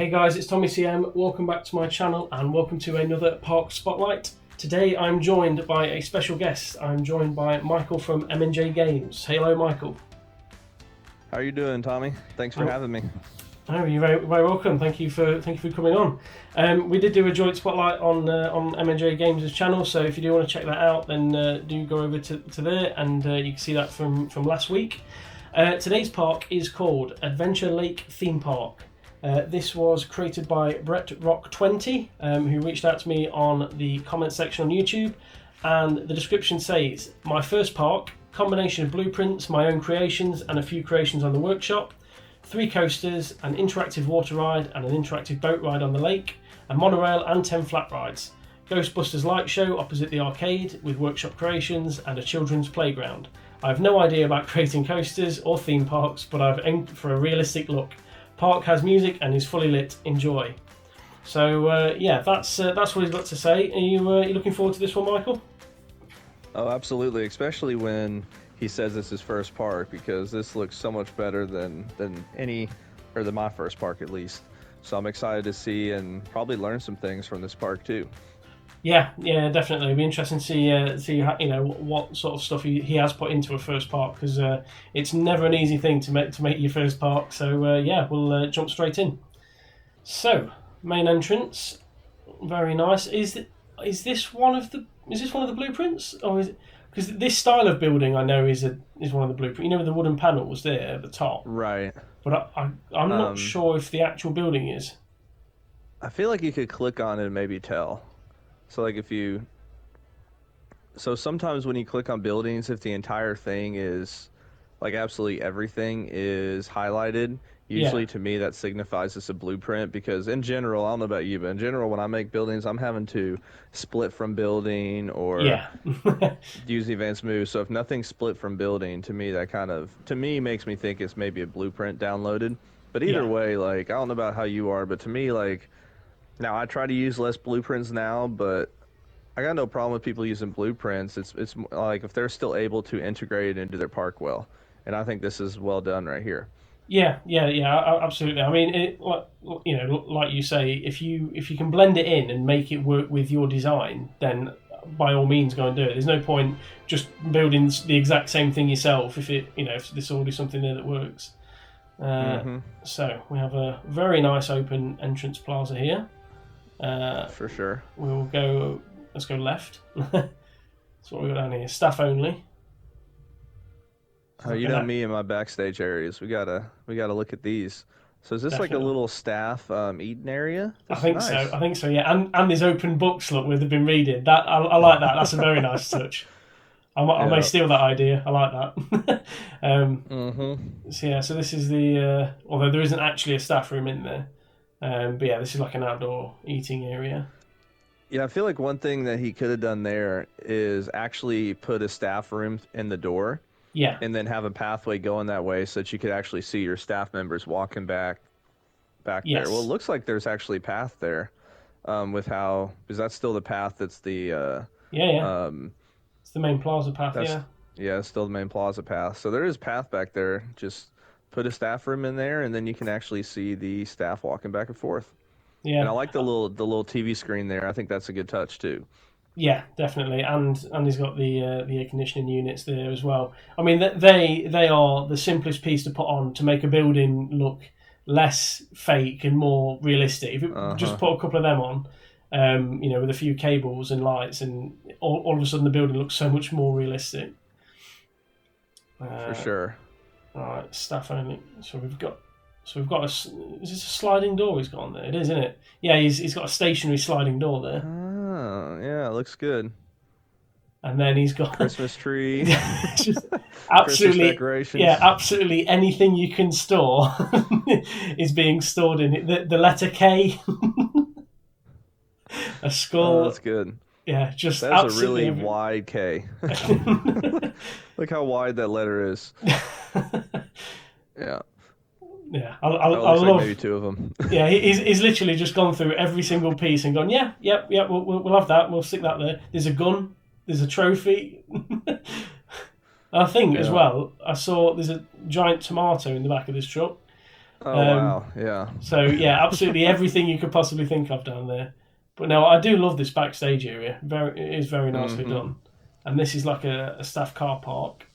Hey guys, it's Tommy CM. Welcome back to my channel and welcome to another Park Spotlight. Today I'm joined by a special guest. I'm joined by Michael from M&J Games. Hello, Michael. How are you doing, Tommy? Thanks for having me. Oh, you're very welcome. Thank you for coming on. We did do a joint spotlight on M&J Games' channel, so if you do want to check that out, then do go over to there, and you can see that from last week. Today's park is called Adventure Lake Theme Park. This was created by Brett Rock20, who reached out to me on the comment section on YouTube, and the description says, "My first park, combination of blueprints, my own creations, and a few creations on the workshop. 3 coasters, an interactive water ride and an interactive boat ride on the lake, a monorail and 10 flat rides. Ghostbusters light show opposite the arcade with workshop creations and a children's playground. I have no idea about creating coasters or theme parks, but I've aimed for a realistic look. Park has music and is fully lit. Enjoy." So yeah, that's what he's got to say. Are you looking forward to this one, Michael? Oh, absolutely, especially when he says it's his first park, because this looks so much better than my first park at least. So I'm excited to see and probably learn some things from this park too. Yeah, definitely. It'll be interesting to see how, what sort of stuff he has put into a first park, because it's never an easy thing to make your first park. So yeah, we'll jump straight in. So main entrance, very nice. Is this one of the blueprints, or is it? Because this style of building I know is one of the blueprints. You know, with the wooden panels there at the top. Right. But I'm not sure if the actual building is. I feel like you could click on it and maybe tell. So like so sometimes when you click on buildings, if the entire thing is, like absolutely everything is highlighted, usually to me that signifies it's a blueprint, because in general, I don't know about you, but in general when I make buildings, I'm having to split from building or use the advanced move. So if nothing's split from building, to me that makes me think it's maybe a blueprint downloaded. But either way, like, I don't know about how you are, but to me, like, now I try to use less blueprints now, but I got no problem with people using blueprints. It's like if they're still able to integrate it into their park well, and I think this is well done right here. Yeah, absolutely. I mean, like you say, if you can blend it in and make it work with your design, then by all means go and do it. There's no point just building the exact same thing yourself if there's already something there that works. So we have a very nice open entrance plaza here. For sure. Let's go left. That's what we got down here. Staff only. Oh, you know me and my backstage areas. We gotta look at these. So is this like a little staff eating area? I think so. Yeah, and there's open books. Look, where they've been reading. That I like that. That's a very nice touch. I may steal that idea. I like that. So yeah, so this is the although there isn't actually a staff room in there, but yeah, this is like an outdoor eating area. Yeah, I feel like one thing that he could have done there is actually put a staff room in the door. Yeah. And then have a pathway going that way so that you could actually see your staff members walking back there. Well, it looks like there's actually a path there, because that's still the path that's the it's the main plaza path. Yeah, it's still the main plaza path. So there is a path back there. Just put a staff room in there, and then you can actually see the staff walking back and forth. Yeah. And I like the little TV screen there. I think that's a good touch too. Yeah, definitely, and he's got the air conditioning units there as well. I mean, they are the simplest piece to put on to make a building look less fake and more realistic. If you just put a couple of them on, with a few cables and lights, and all of a sudden the building looks so much more realistic. For sure. All right, staff only. So we've got is this a sliding door he's got on there? It is, isn't it? Yeah, he's got a stationary sliding door there. Oh, yeah, it looks good. And then he's got Christmas tree. Just absolutely, Christmas decorations. Yeah, absolutely anything you can store is being stored in it. The letter K, a skull. Oh, that's good. Yeah, just that's absolutely a really wide K. Look how wide that letter is. Yeah. Yeah, I love like maybe 2 of them. Yeah, he's literally just gone through every single piece and gone, yeah, we'll have that. We'll stick that there. There's a gun. There's a trophy. I think as well, I saw there's a giant tomato in the back of this truck. Oh wow, yeah. So yeah, absolutely everything you could possibly think of down there. But no, I do love this backstage area. It is very nicely Mm-hmm. done. And this is like a staff car park.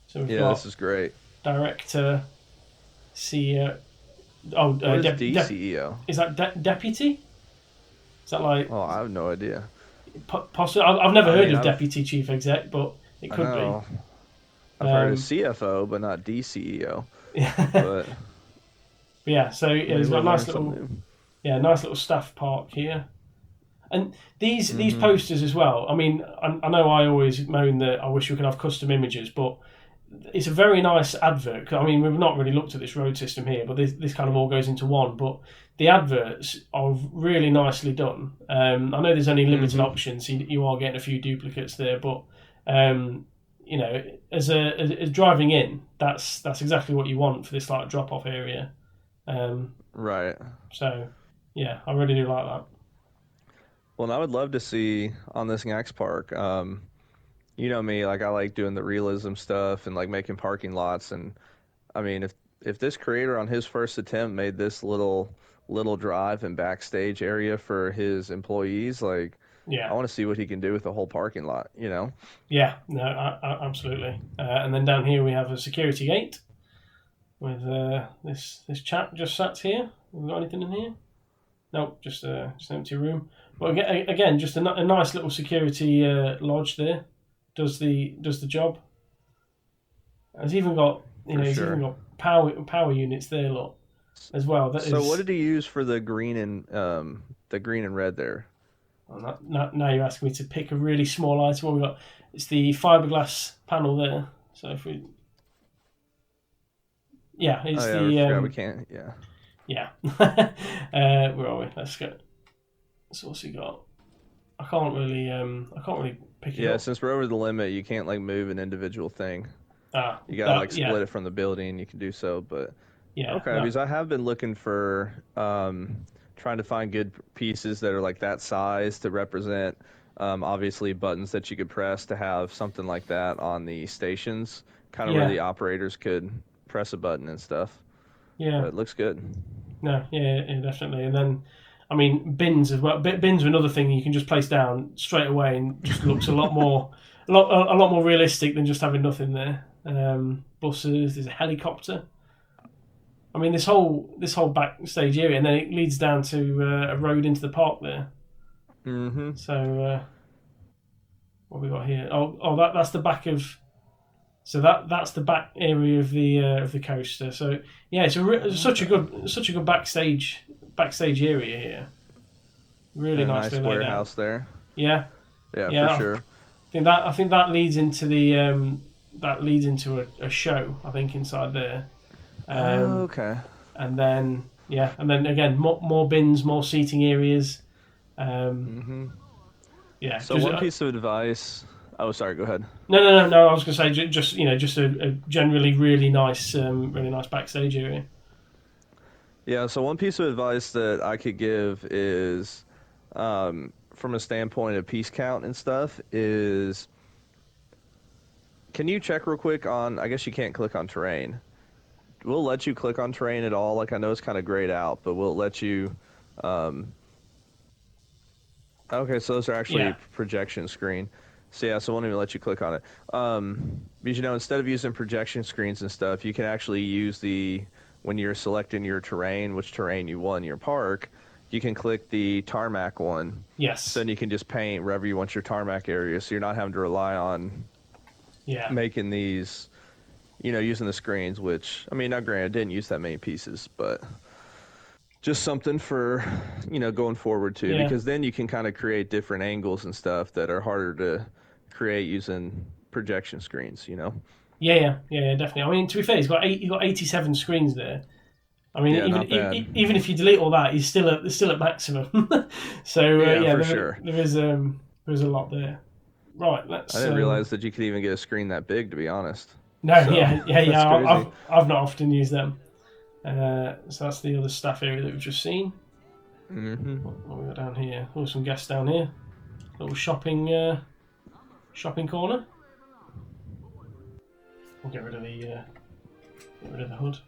So we've Yeah, this got is great. director, CEO. What is DCEO? Is that deputy? Is that like Oh, I have no idea. possible? I've never I heard mean, of deputy chief exec, but it I could be. know I've heard of Um, CFO, but not DCEO. yeah, But but yeah. So yeah, maybe he's got we'll a nice learn little something nice little staff park here. And new. these posters as well. I mean, I know I always moan that I wish we could have custom images, but it's a very nice advert. I mean, we've not really looked at this road system here, but this kind of all goes into one. But the adverts are really nicely done. I know there's only limited Mm-hmm. options. So you are getting a few duplicates there, but you know, as driving in, that's exactly what you want for this like drop off area. Um, Right. so yeah, I really do like that. Well, and I would love to see on this next park. You know me, like I like doing the realism stuff and like making parking lots. And I mean, if this creator on his first attempt made this little drive and backstage area for his employees, like I Yeah. want to see what he can do with the whole parking lot. You know? Yeah, no, absolutely. And then down here we have a security gate with this chap just sat here. Have we got anything in here? Nope, just an empty room. But again, just a nice little security lodge there. Does the job. It's even got For he's even sure. got power units there, look, as well. That So what is. did he use for the green and red there? Well, now you're asking me to pick a really small item. What we got? It's the fiberglass panel there. So if we yeah, Oh it's yeah, I the forgot we can't. Yeah. yeah. Where are we? Let's go. So what's he got? I can't really pick it Yeah, up. since we're over the limit, you can't like move an individual thing. Ah, You gotta that like yeah, split it from the building. You can do so, but yeah, okay, that because I have been looking for trying to find good pieces that are like that size to represent obviously buttons that you could press to have something like that on the stations, kind of where yeah, the operators could press a button and stuff. yeah. But it looks good. No, yeah, definitely. And then, I mean, bins as well. Bins are another thing you can just place down straight away and just looks a lot more realistic than just having nothing there. Buses. There's a helicopter. I mean, this whole backstage area, and then it leads down to a road into the park there. Mm-hmm. So what have we got here? That's the back of. So that's the back area of the coaster. So yeah, it's such a good backstage area here. Really And a nicely nice laid out. warehouse there. Yeah, Yeah, for yeah. sure. I think that leads into the that leads into a show. I think inside there, um, Okay. and then yeah, and then again more bins, more seating areas. Um, Mm-hmm. yeah, So one piece of advice. Oh, sorry. Go ahead. no. I was gonna say just just a generally really nice backstage area. Yeah, so one piece of advice that I could give is, from a standpoint of piece count and stuff, is can you check real quick on, I guess you can't click on terrain. We'll let you click on terrain at all. Like, I know it's kind of grayed out, but we'll let you. Um, okay, so those are actually Yeah, projection screen. So yeah, so we won't even let you click on it. Because instead of using projection screens and stuff, you can actually use when you're selecting your terrain, which terrain you want in your park, you can click the tarmac one. So yes, then you can just paint wherever you want your tarmac area. So you're not having to rely on yeah. making these, using the screens, which, I mean, not granted, didn't use that many pieces, but just something for, going forward too, Yeah, because then you can kind of create different angles and stuff that are harder to create using projection screens. yeah, definitely. I mean, to be fair, he's got 87 screens there. I mean, Yeah, not bad. even if you delete all that, he's still at maximum. So Yeah, yeah, for sure. there is a lot there. Right, I let's. didn't realize that you could even get a screen that big, to be honest. No, So yeah. that's crazy. I've not often used them. So that's the other staff area that we've just seen. Hmm. What we got down here? Oh, some guests down here. Little shopping corner. We'll get rid of the hood.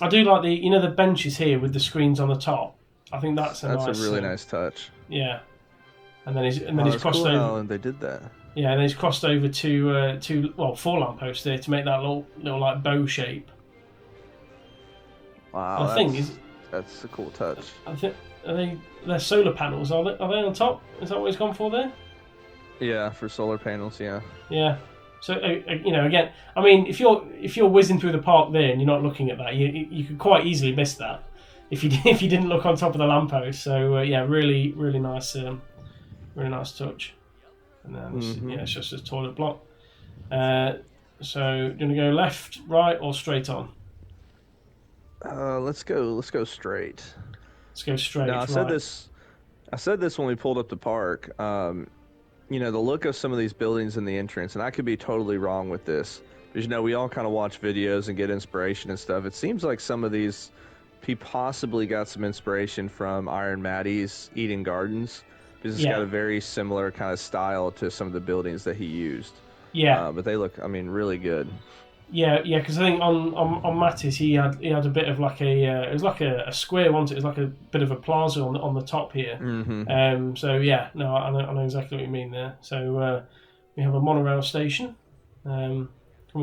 I do like the benches here with the screens on the top. I think that's a That's a nice really nice touch. yeah. And then he's Wow, that's crossed cool over. how they did that. Yeah, and then he's crossed over to 4 lampposts there to make that little like bow shape. And Wow, I think that's a cool touch. I think they're solar panels. Are they on top? Is that what he's gone for there? Yeah, for solar panels, yeah. Yeah. So again, I mean, if you're whizzing through the park there and you're not looking at that, you could quite easily miss that if you if you didn't look on top of the lamppost. So yeah, really nice, really nice touch. And then it's just a toilet block. So do you want to go left, right, or straight on? Let's go straight. Let's go Now, straight. Right. I said this when we pulled up the park. The look of some of these buildings in the entrance, and I could be totally wrong with this, because we all kind of watch videos and get inspiration and stuff. It seems like some of these, he possibly got some inspiration from Iron Maddie's Eden Gardens, because it's got a very similar kind of style to some of the buildings that he used. Yeah. But they look, really good. Yeah, because I think on Mattis he had a bit of like it was like a square, wasn't it? It was like a bit of a plaza on the top here. So yeah, no, I know exactly what you mean there. So we have a monorail station coming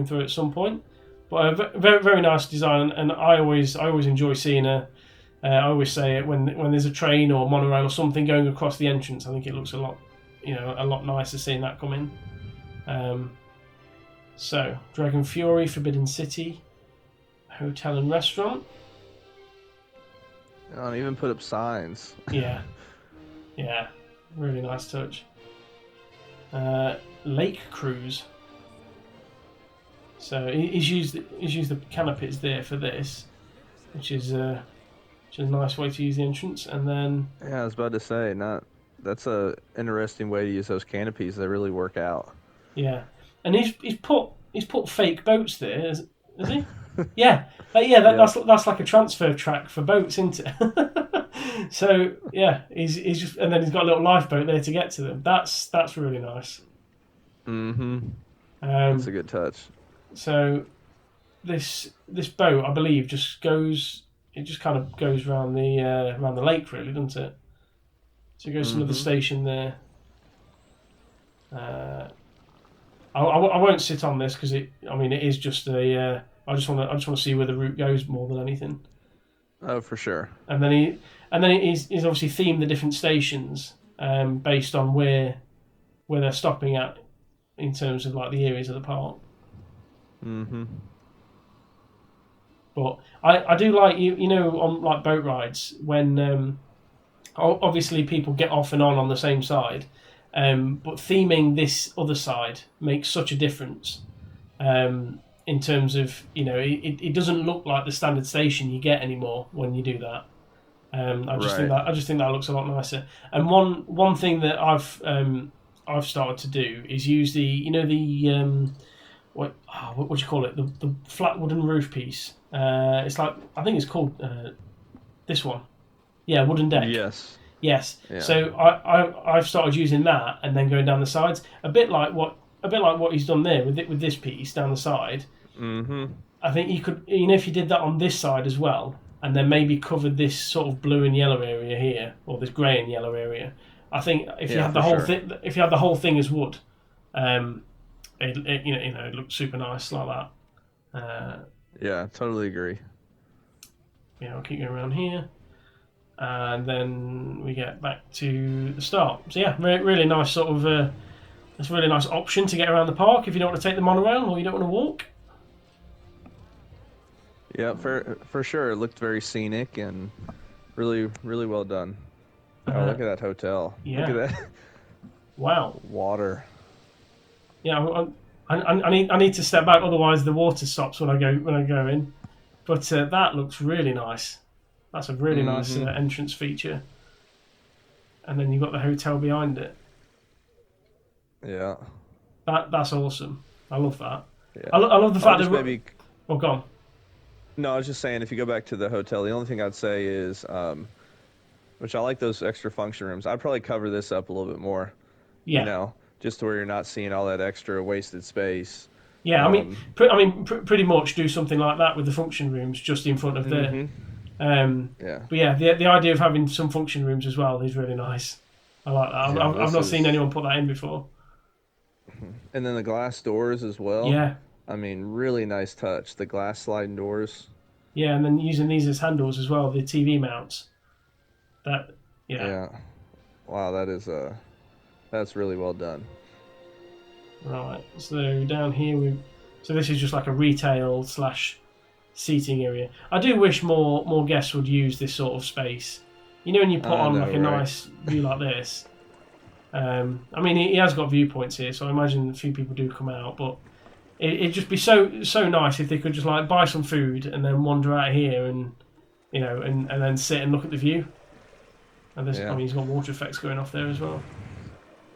through at some point, but a very nice design, and I always enjoy seeing I always say it when there's a train or monorail or something going across the entrance. I think it looks a lot nicer seeing that come in. So, Dragon Fury, Forbidden City, hotel and restaurant. I don't even put up signs. Yeah, really nice touch. Lake cruise. So he's used the canopies there for this, which is a nice way to use the entrance. And then Yeah, I was about to say, that's a interesting way to use those canopies. They really work out. yeah, and he's put fake boats there, has he? Yeah, that's like a transfer track for boats, isn't it? So yeah, he's just, and then he's got a little lifeboat there to get to them. That's really nice. That's a good touch. So this boat, I believe, just kind of goes around the lake, really, doesn't it? So it goes to another station there. I won't sit on this because it is just a. I just want to see where the route goes more than anything. Oh, for sure. And then he's obviously themed the different stations based on where they're stopping at in terms of like the areas of the park. But I do like on like boat rides when obviously people get off and on the same side. But theming this other side makes such a difference in terms of it doesn't look like the standard station you get anymore when you do that. I just think that looks a lot nicer. And one thing that I've started to do is use the what do you call it, the flat wooden roof piece. It's like, I think it's called this one. Yeah, wooden deck. Yes. Yes. Yeah. So I've started using that and then going down the sides, a bit like what he's done there with this piece down the side. I think you could, if you did that on this side as well, and then maybe covered this sort of blue and yellow area here, or this grey and yellow area. I think if you had the whole thing, if you had the whole thing as wood, it looked super nice like that. Yeah, totally agree. Yeah, I'll keep going around here. And then we get back to the start. So yeah, really nice sort of. It's a really nice option to get around the park if you don't want to take the monorail or you don't want to walk. Yeah, for sure. It looked very scenic and really well done. Oh, look at that hotel. Yeah. Look at that. Wow. Water. Yeah, I need to step back, otherwise the water stops when I go in. But that looks really nice. That's a really nice entrance feature. And then you've got the hotel behind it. Yeah. That's awesome. I love that. Yeah. I love the fact that... Maybe... Oh, go on. No, I was just saying, if you go back to the hotel, the only thing I'd say is, which I like those extra function rooms, I'd probably cover this up a little bit more. Yeah. Just to where you're not seeing all that extra wasted space. Yeah, pretty much do something like that with the function rooms just in front of there. Yeah. But yeah, the idea of having some function rooms as well is really nice. I like that. Yeah, I've not seen anyone put that in before. And then the glass doors as well. Yeah, I mean, really nice touch. The glass sliding doors. yeah, and then using these as handles as well, the TV mounts. That, yeah. Yeah. Wow, that's really well done. Right, so down here so this is just like a retail / seating area. I do wish more guests would use this sort of space. You know, when you put on like a nice view like this. I mean, he has got viewpoints here, so I imagine a few people do come out. But it'd just be so nice if they could just like buy some food and then wander out here and and then sit and look at the view. And I mean, he's got water effects going off there as well.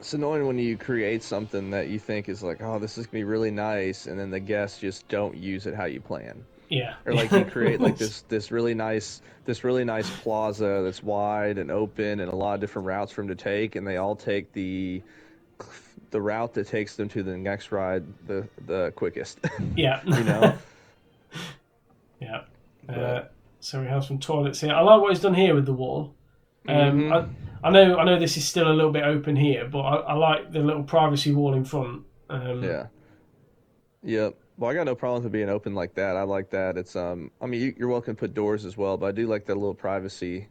It's annoying when you create something that you think is like, oh, this is gonna be really nice, and then the guests just don't use it how you plan. Yeah. Or like you create like this really nice plaza that's wide and open and a lot of different routes for them to take, and they all take the route that takes them to the next ride the quickest. Yeah. You know. Yeah. So we have some toilets here. I like what he's done here with the wall. I know this is still a little bit open here, but I like the little privacy wall in front. Yeah. Yep. Well, I got no problems with being open like that. I like that. It's I mean, you're welcome to put doors as well, but I do like that little privacy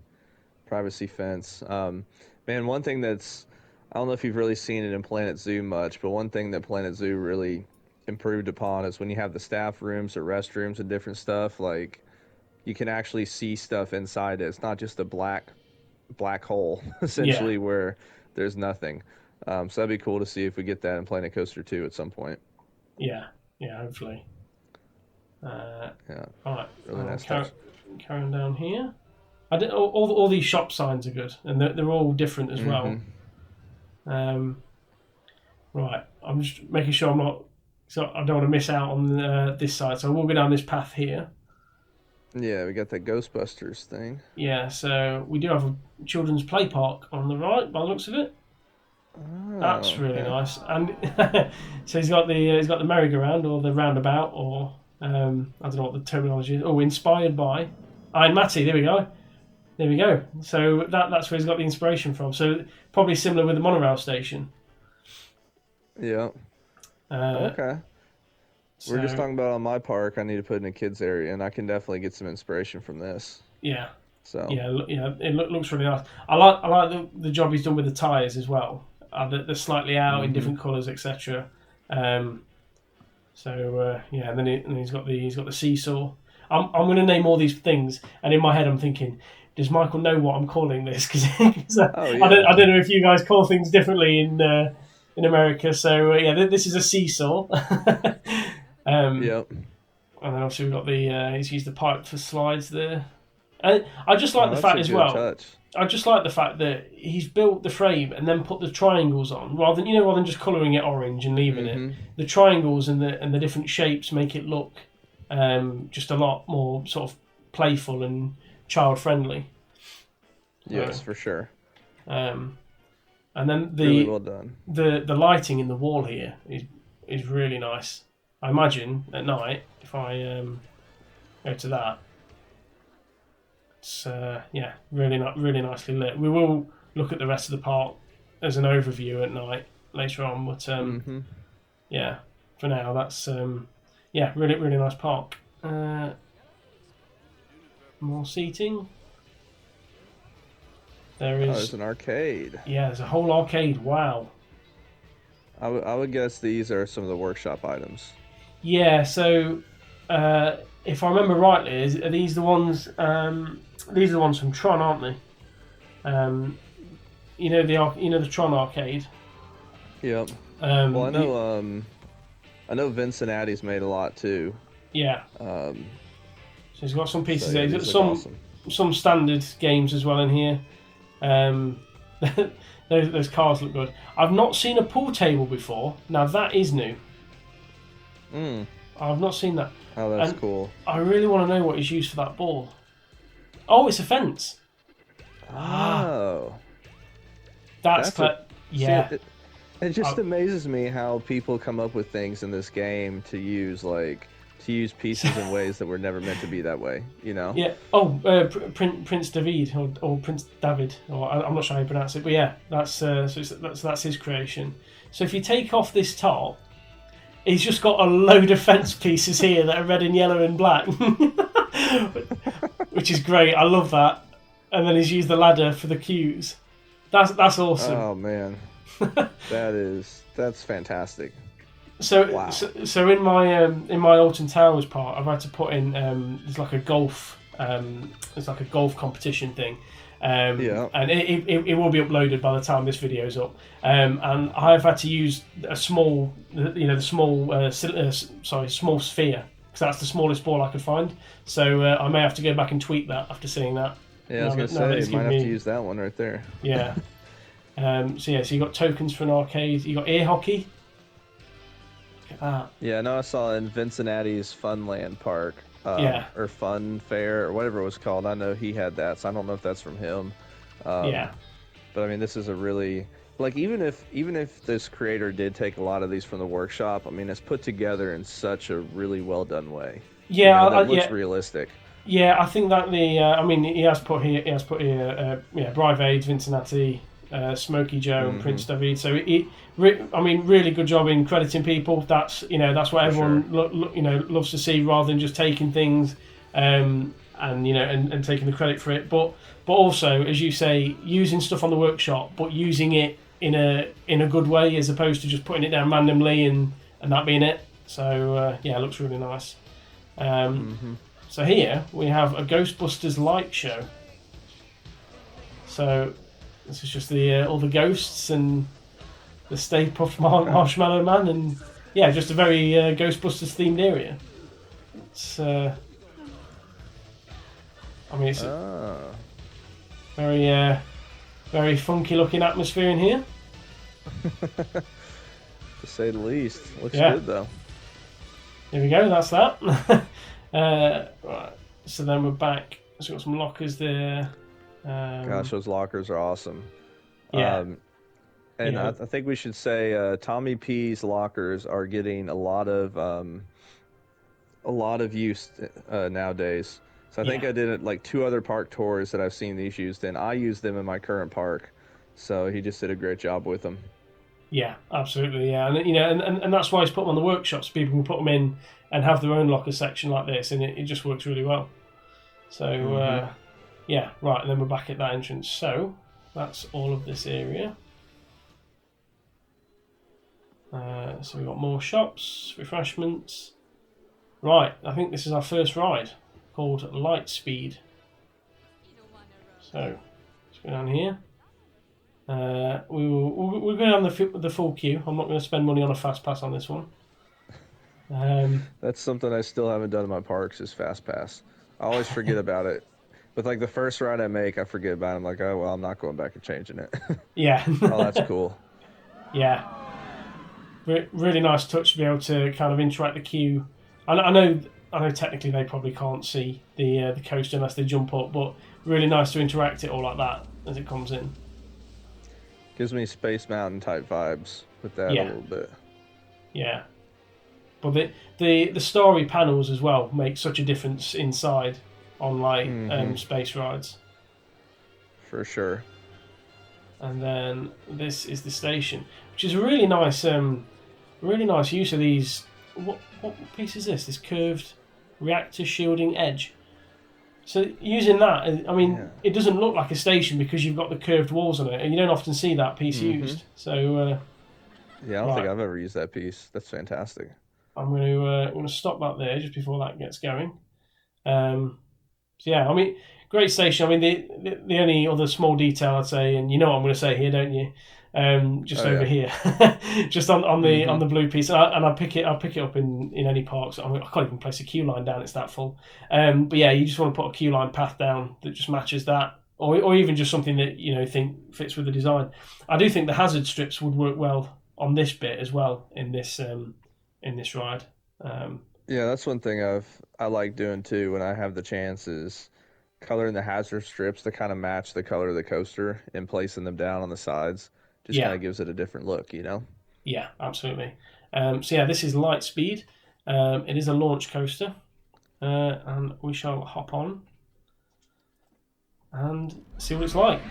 fence. Man, one thing that's I don't know if you've really seen it in Planet Zoo much, but one thing that Planet Zoo really improved upon is when you have the staff rooms or restrooms and different stuff, like you can actually see stuff inside it. It's not just a black hole essentially where there's nothing. So that'd be cool to see if we get that in Planet Coaster 2 at some point. Yeah, hopefully. Yeah, all right, really nice. Carrying down here. All these shop signs are good, and they're all different as well. Right, I'm just making sure so I don't want to miss out on this side. So we'll go down this path here. Yeah, we got that Ghostbusters thing. Yeah, so we do have a children's play park on the right, by the looks of it. Oh, that's really nice. And so he's got the merry-go-round or the roundabout, or I don't know what the terminology is. Oh, inspired by Iron Matty. There we go. So that's where he's got the inspiration from. So probably similar with the monorail station. Yeah. Okay. So, we're just talking about on my park. I need to put in a kids area, and I can definitely get some inspiration from this. Yeah. So yeah, it looks really nice. I like the job he's done with the tyres as well. They're slightly out in different colours, etc. And then he's got the seesaw. I'm going to name all these things, and in my head I'm thinking, does Michael know what I'm calling this? Because I don't know if you guys call things differently in America. So this is a seesaw. Yep. And then obviously we've got he's used the pipe for slides there. And I just like the fact as well. Touch. I just like the fact that he's built the frame and then put the triangles on, rather than just colouring it orange and leaving it. The triangles and the different shapes make it look just a lot more sort of playful and child friendly. Yes, for sure. And then really well done. The lighting in the wall here is really nice. I imagine at night if I go to that. It's really nicely lit. We will look at the rest of the park as an overview at night later on, but for now that's really nice park. More seating. There's an arcade. Yeah, there's a whole arcade. Wow. I would guess these are some of the workshop items. Yeah. So if I remember rightly, are these the ones? These are the ones from Tron, aren't they? The Tron arcade. Yep. Well, I know Cincinnati's made a lot too. Yeah. So he's got some pieces there. He's got some standard games as well in here. Those cars look good. I've not seen a pool table before. Now that is new. I've not seen that. Oh, that's cool. I really want to know what is used for that ball. Oh, it's a fence. Oh. That's yeah. It I, just amazes me how people come up with things in this game to use pieces in ways that were never meant to be that way, you know? yeah. Oh, Prince David or Prince David, or I'm not sure how you pronounce it, but yeah, that's his creation. So if you take off this top, he's just got a load of fence pieces here that are red and yellow and black, which is great. I love that. And then he's used the ladder for the cues. That's awesome. Oh man, that's fantastic. Wow. So in my Alton Towers part, I've had to put in there's like a golf competition thing, Yeah. and it will be uploaded by the time this video's up. And I've had to use a small, the small small sphere, because that's the smallest ball I could find. So I may have to go back and tweak that after seeing that. Yeah, I was gonna Now that say, it's might given have to me, use that one right there. yeah. So you got tokens for an arcade. You got air hockey. Look at that. Yeah, no, I saw in Cincinnati's Funland Park, Yeah, or Fun Fair, or whatever it was called. I know he had that, so I don't know if that's from him. Um, yeah. but I mean, this is a really like even if this creator did take a lot of these from the workshop, I mean, it's put together in such a really well done way. You Yeah, know, that looks yeah, realistic. yeah. I think that I mean, he has put here, Brivade, Vincinnati, Smokey Joe, and Hmm. Prince David. So I mean, really good job in crediting people. That's what For sure. everyone loves to see, rather than just taking things, and taking the credit for it. But also, as you say, using stuff on the workshop, but using it in a good way, as opposed to just putting it down randomly and that being it. So yeah, it looks really nice. Um, Hmm. so here we have a Ghostbusters light show. So this is just the all the ghosts and the Stay Puft Okay. Marshmallow Man, and yeah, just a very Ghostbusters themed area. It's I mean, it's a Ah. very very funky looking atmosphere in here. To say the least. Looks Yeah, good though. here we go. That's that. Right. So then we're back. So we've got some lockers there. Gosh, those lockers are awesome. Yeah, Um, you and I, know, I think we should say Tommy P's lockers are getting a lot of use nowadays. So I think yeah. I did it like two other park tours that I've seen these used in. I use them in my current park, so he just did a great job with them. Yeah, absolutely. Yeah, and and that's why he's put them on the workshops. People can put them in and have their own locker section like this, and it just works really well. So Hmm. yeah, right. And then we're back at that entrance. So that's all of this area. So we've got more shops, refreshments. Right, I think this is our first ride called Lightspeed. So let's go down here. We'll go down the full queue. I'm not going to spend money on a fast pass on this one. That's something I still haven't done in my parks is Fast Pass. I always forget about it. With like the first ride I make, I forget about it. I'm like, oh well, I'm not going back and changing it. Yeah, Oh, that's cool. yeah. Really nice touch to be able to kind of interact the queue. I know technically they probably can't see the coast unless they jump up, but really nice to interact it all like that as it comes in. Gives me Space Mountain type vibes with that a Yeah, little bit. yeah. But the story panels as well make such a difference inside on like Hmm. space rides. For sure. And then this is the station, which is a really nice use of these. What piece is this? This curved reactor shielding edge. So using that, I mean, Yeah. it doesn't look like a station because you've got the curved walls on it, and you don't often see that piece Hmm. used. So Yeah, I don't think right, I've ever used that piece. That's fantastic. I'm going to stop that there just before that gets going. Um, So yeah, I mean, great station. I mean, the only other small detail I'd say, and you know what I'm going to say here, don't you? Just Oh over yeah. here, just on Hmm. the blue piece, and I'll pick it up in any parks. I mean, I can't even place a queue line down; it's that full. But yeah, you just want to put a queue line path down that just matches that, or even just something that think fits with the design. I do think the hazard strips would work well on this bit as well in this ride. Um, Yeah, that's one thing I like doing too when I have the chance is coloring the hazard strips to kind of match the color of the coaster and placing them down on the sides just kind of gives it a different look, you know? Yeah, absolutely. So yeah, this is Lightspeed. It is a launch coaster, and we shall hop on and see what it's like.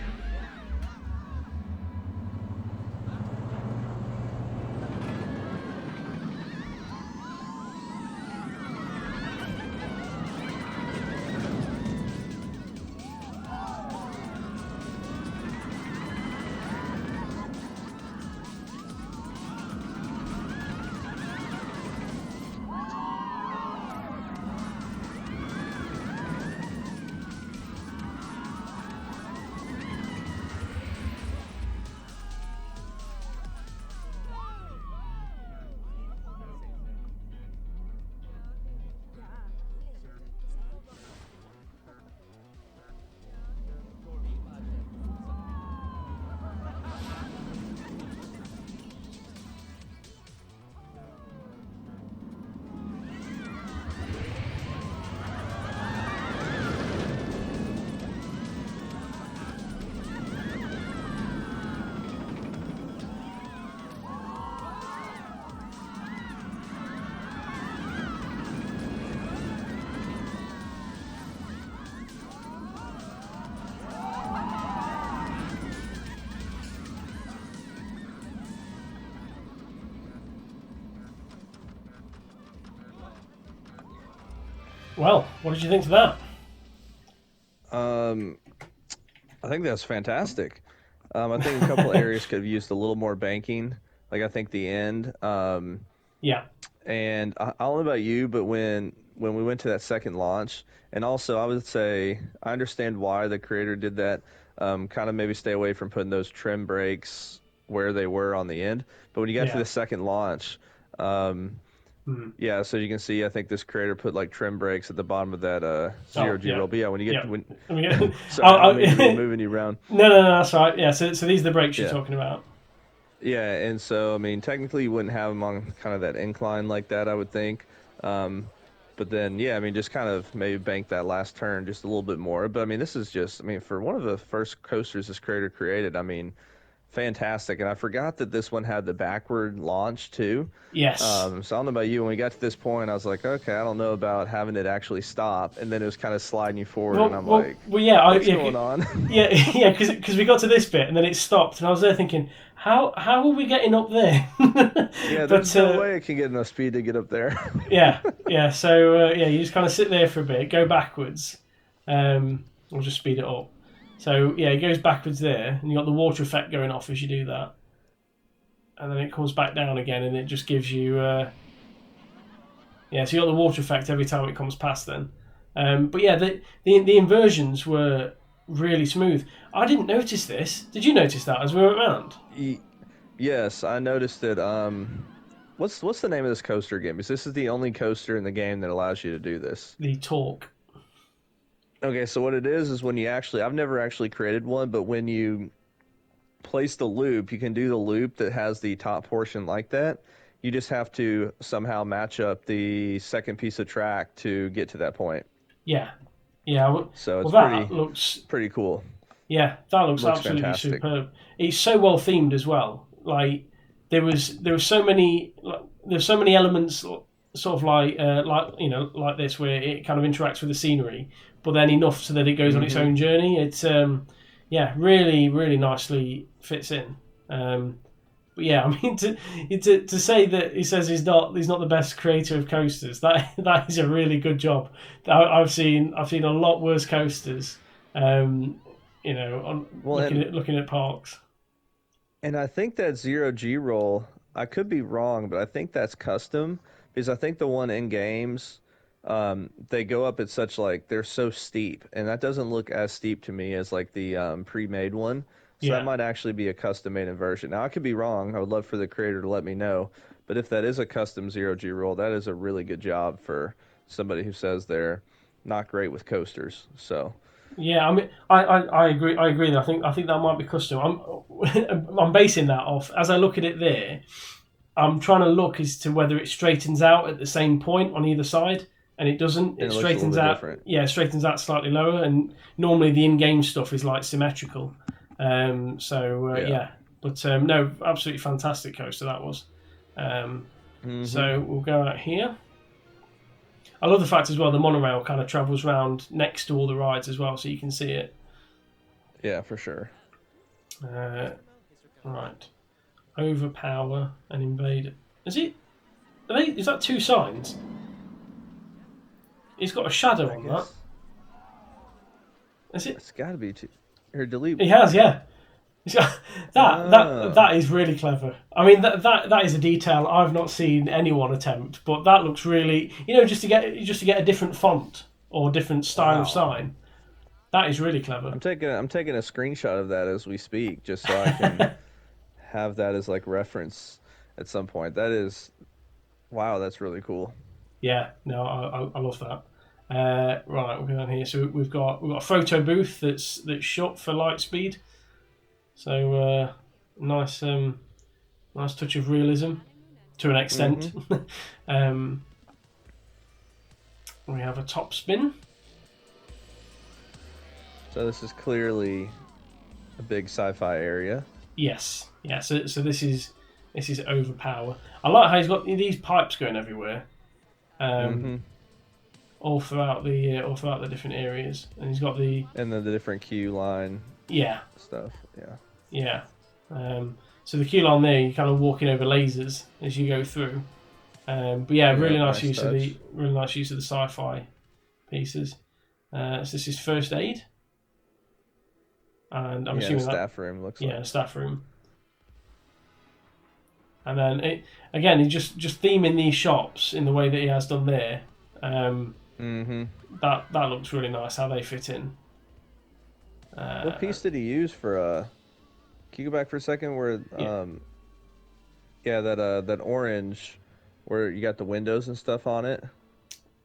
Well, what did you think of that? I think that's fantastic. I think a couple areas could have used a little more banking. Like I think the end. Yeah, And I don't know about you, but when we went to that second launch, and also I would say I understand why the creator did that. Kind of maybe stay away from putting those trim brakes where they were on the end. But when you got to yeah. the second launch, Mm. yeah, so you can see I think this creator put like trim brakes at the bottom of that zero Oh, G yeah, roll. But yeah, when you get yeah. when I mean, sorry, I don't mean to be moving you around. no, that's right. Yeah, so these are the brakes you're Yeah. talking about. Yeah, and so I mean, technically, you wouldn't have them on kind of that incline like that, I would think. But then, yeah, I mean, just kind of maybe bank that last turn just a little bit more. But I mean, this is just, I mean, for one of the first coasters this creator created, I mean, fantastic. And I forgot that this one had the backward launch too. Yes. So I don't know about you. When we got to this point, I was like, okay, I don't know about having it actually stop. And then it was kind of sliding you forward, and I'm like, Yeah, what's going on? yeah, yeah, because we got to this bit and then it stopped, and I was there thinking, how are we getting up there? Yeah, there's But no way it can get enough speed to get up there. yeah. So yeah, you just kind of sit there for a bit, go backwards, or just speed it up. So yeah, it goes backwards there, and you got the water effect going off as you do that, and then it comes back down again, and it just gives you yeah. So you got the water effect every time it comes past. Then, but yeah, the inversions were really smooth. I didn't notice this. Did you notice that as we went around? Yes, I noticed that. What's the name of this coaster game? Because this is the only coaster in the game that allows you to do this. The talk. Okay, so what it is when you actually, I've never actually created one, but when you place the loop, you can do the loop that has the top portion like that. You just have to somehow match up the second piece of track to get to that point. Yeah, yeah. Well, So it's that looks pretty cool. yeah, that looks Looks absolutely fantastic. superb. It's so well themed as well. Like there was so many there's so many elements sort of like you know like this where it kind of interacts with the scenery, but then enough so that it goes on its own journey. It's yeah, really nicely fits in. But yeah, I mean to say that he says he's not the best creator of coasters, that is a really good job. I've seen a lot worse coasters. You know, on Well, and looking at parks. I think that zero G roll, I could be wrong, but I think that's custom because I think the one in games, they go up at such like they're so steep, and that doesn't look as steep to me as like the pre-made one. So that Yeah, might actually be a custom-made inversion. Now I could be wrong. I would love for the creator to let me know. But if that is a custom zero G roll, that is a really good job for somebody who says they're not great with coasters. So. yeah. I mean, I agree. I agree. That I think that might be custom. I'm basing that off as I look at it there. I'm trying to look as to whether it straightens out at the same point on either side, and it doesn't. And It it looks a little straightens bit out. different. Yeah, it straightens out slightly lower, and normally the in-game stuff is like symmetrical. So Yeah. yeah, But no, absolutely fantastic coaster that was. So we'll go out here. I love the fact as well the monorail kind of travels around next to all the rides as well, so you can see it. Yeah, for sure. Right. Overpower and invade. Is it? Is that 2 signs? He's got a shadow on that. Is it? It's got to be two. Here, delete. He has, yeah. That is really clever. I mean, that is a detail I've not seen anyone attempt, but that looks really, just to get a different font or different style of sign. That is really clever. I'm taking a screenshot of that as we speak, just so I can have that as like reference at some point. That is, wow, that's really cool. Yeah, no, I love that. Right, we'll go down here. So we've got a photo booth that's shut for light speed. So nice touch of realism to an extent. We have a top spin. So this is clearly a big sci-fi area. Yes, yeah. So this is overpower. I like how he's got these pipes going everywhere, all throughout the different areas, and he's got the the different queue line. Yeah. Stuff. Yeah. Yeah. So the queue line there, you're kind of walking over lasers as you go through. But yeah, really nice use of the sci-fi pieces. So this is first aid. And I'm assuming staff room looks like. Yeah, staff room. And then he's just theming these shops in the way that he has done there. That looks really nice how they fit in. What piece did he use for? Can you go back for a second? Where that orange, where you got the windows and stuff on it.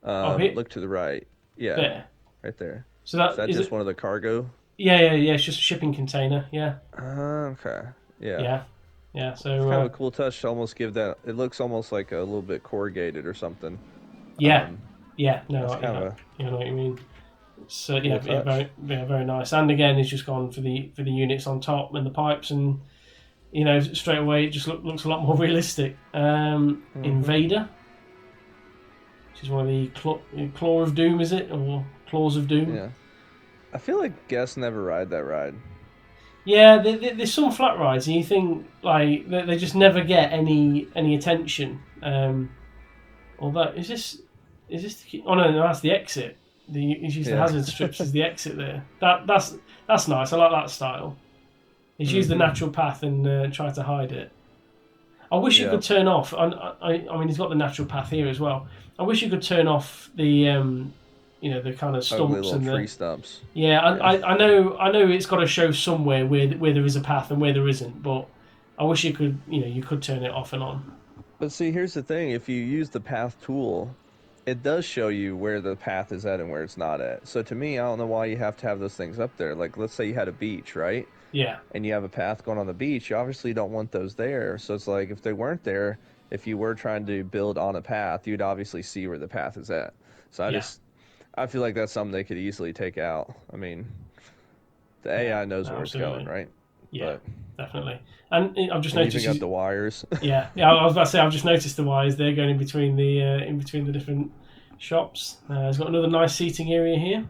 Look to the right. Yeah, there. Right there. So is that just one of the cargo? Yeah. It's just a shipping container. Yeah. Okay. Yeah. Yeah. So it's kind of a cool touch to almost give that. It looks almost like a little bit corrugated or something. Yeah. No, I know what you mean. So very nice. And again, he's just gone for the units on top and the pipes, and straight away it just looks a lot more realistic. Invader, which is one of the Claw of Doom, is it, or Claws of Doom? Yeah. I feel like guests never ride that ride. Yeah, there's some flat rides, and you think like they just never get any attention. Although is this oh no, that's the exit. He's used the hazard strips as the exit there. That's nice. I like that style. He's used the natural path and tried to hide it. I wish you could turn off. I mean, he's got the natural path here as well. I wish you could turn off the the kind of stumps and the tree stumps. Yeah, I know it's got to show somewhere where there is a path and where there isn't, but I wish you could you could turn it off and on. But see, here's the thing: if you use the path tool, it does show you where the path is at and where it's not at. So to me, I don't know why you have to have those things up there. Like, let's say you had a beach, right? Yeah. And you have a path going on the beach. You obviously don't want those there. So it's like, if they weren't there, if you were trying to build on a path, you'd obviously see where the path is at. So I feel like that's something they could easily take out. I mean, the AI knows where it's going, right? Yeah, definitely. And I've just noticed you got the wires. Yeah. I was about to say I've just noticed the wires there going in between the different shops. It's got another nice seating area here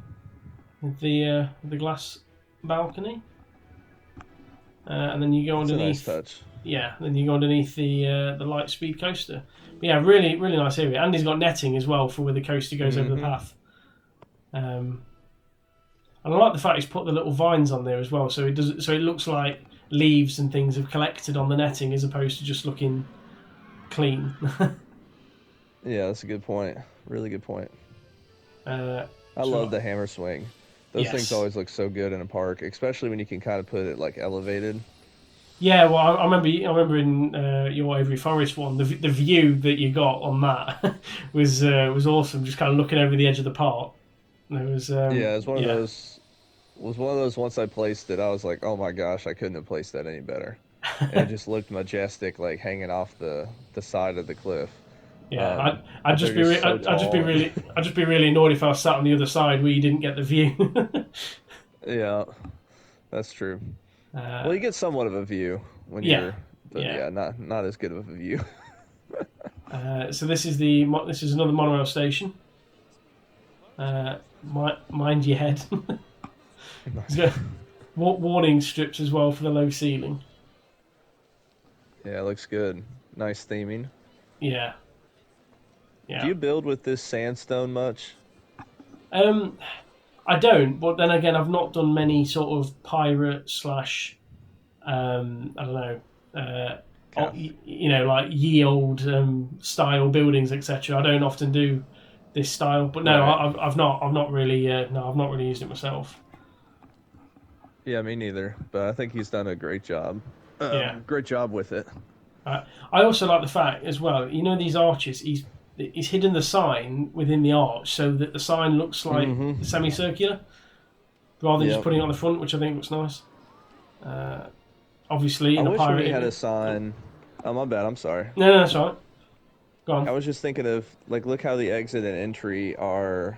with the glass balcony, and then you go underneath. That's a nice touch. Yeah, then you go underneath the light speed coaster. But yeah, really nice area, and he's got netting as well for where the coaster goes over the path. And I like the fact he's put the little vines on there as well, so it looks like leaves and things have collected on the netting as opposed to just looking clean. Yeah, that's a good point. Really good point. I love the hammer swing. Those things always look so good in a park, especially when you can kind of put it like elevated. Yeah, well, I remember in your Avery Forest one, the view that you got on that was awesome. Just kind of looking over the edge of the park. It was it was one of those. Was one of those. Once I placed it, I was like, "Oh my gosh, I couldn't have placed that any better." And it just looked majestic, like hanging off the side of the cliff. Yeah, I'd just be really annoyed if I was sat on the other side where you didn't get the view. Yeah, that's true. Well, you get somewhat of a view when Yeah, you're, but yeah. yeah, not as good of a view. So this is another monorail station. Mind your head. It's got warning strips as well for the low ceiling. Yeah, it looks good. Nice theming. Yeah, Do yeah. you build with this sandstone much? Um, I don't, but then again, I've not done many sort of pirate slash I don't know, Okay. like ye old style buildings, etc. I don't often do this style, but no, Right. I've not really, no, I've not really used it myself. Yeah, me neither. But I think he's done a great job. Yeah, Great job with it. I also like the fact as well. You know these arches, he's hidden the sign within the arch so that the sign looks like Mm-hmm. semicircular rather than just Yep. putting it on the front, which I think looks nice. Uh, Obviously, I in a wish when pirate. he had a sign. Oh, my bad. I'm sorry. No, that's all right. Go I on. was just thinking of like, look how the exit and entry are.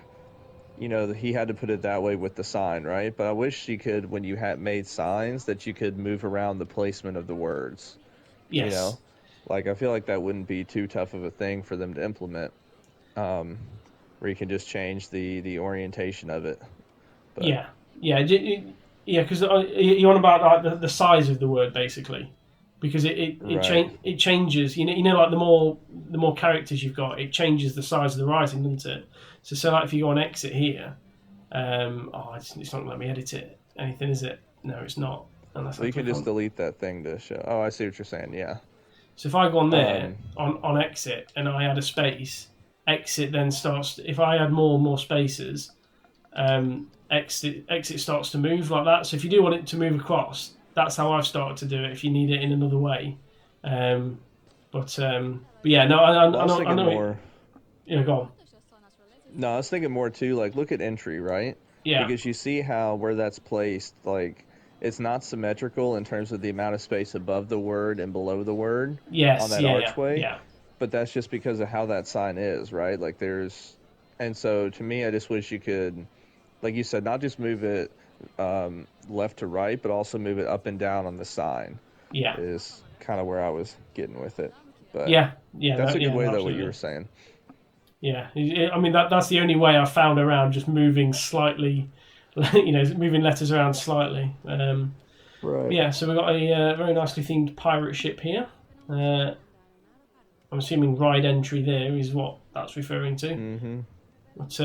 He had to put it that way with the sign, right? But I wish you could, when you had made signs, that you could move around the placement of the words. You Yes. know, like I feel like that wouldn't be too tough of a thing for them to implement. Um, where you can just change the orientation of it. But Yeah, yeah, yeah. Because you want about like the size of the word basically, because right, it changes. Like the more characters you've got, it changes the size of the writing, doesn't it? So like if you go on exit here, it's not gonna let me edit it. Anything is it? No, it's not. Unless well, I you can click just on. delete that thing to show. Oh, I see what you're saying. Yeah. So if I go on there Um, on exit and I add a space, exit then starts. If I add more and more spaces, exit starts to move like that. So if you do want it to move across, that's how I've started to do it. If you need it in another way, um, but yeah, no, well, I I was know, thinking more. go on. No, I was thinking more too. Like, look at entry, right? Yeah, Because you see how where that's placed, like it's not symmetrical in terms of the amount of space above the word and below the word on yes, that yeah, archway. yeah, But that's just because of how that sign is, right? Like and so to me, I just wish you could, like you said, not just move it left to right, but also move it up and down on the sign. yeah, Is kind of where I was getting with it. But yeah, that's no, a good yeah, way no, though, what you were absolutely. saying. Yeah, I mean that's the only way I've found around just moving slightly, moving letters around slightly. Right. Yeah, so we've got a very nicely themed pirate ship here. Uh, I'm assuming ride entry there is what that's referring to. Mm-hmm. But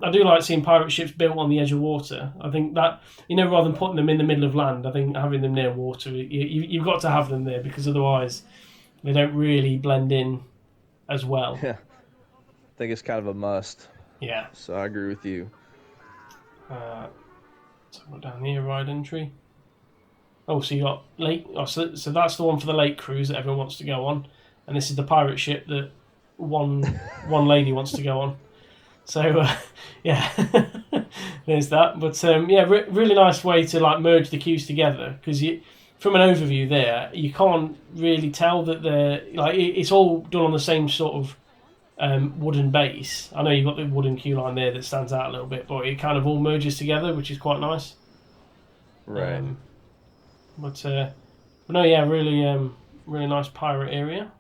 I do like seeing pirate ships built on the edge of water. I think that, rather than putting them in the middle of land, I think having them near water, you've got to have them there because otherwise they don't really blend in as well. Yeah. I think it's kind of a must. Yeah. So I agree with you. So we're down here, ride entry. Oh, so you got lake. Oh, so that's the one for the lake cruise that everyone wants to go on, and this is the pirate ship that one lady wants to go on. So yeah, there's that. But yeah, really nice way to like merge the queues together because from an overview there, you can't really tell that they're like it's all done on the same sort of wooden base. I know you've got the wooden queue line there that stands out a little bit, but it kind of all merges together, which is quite nice. Right. Um, but no, yeah, really nice pirate area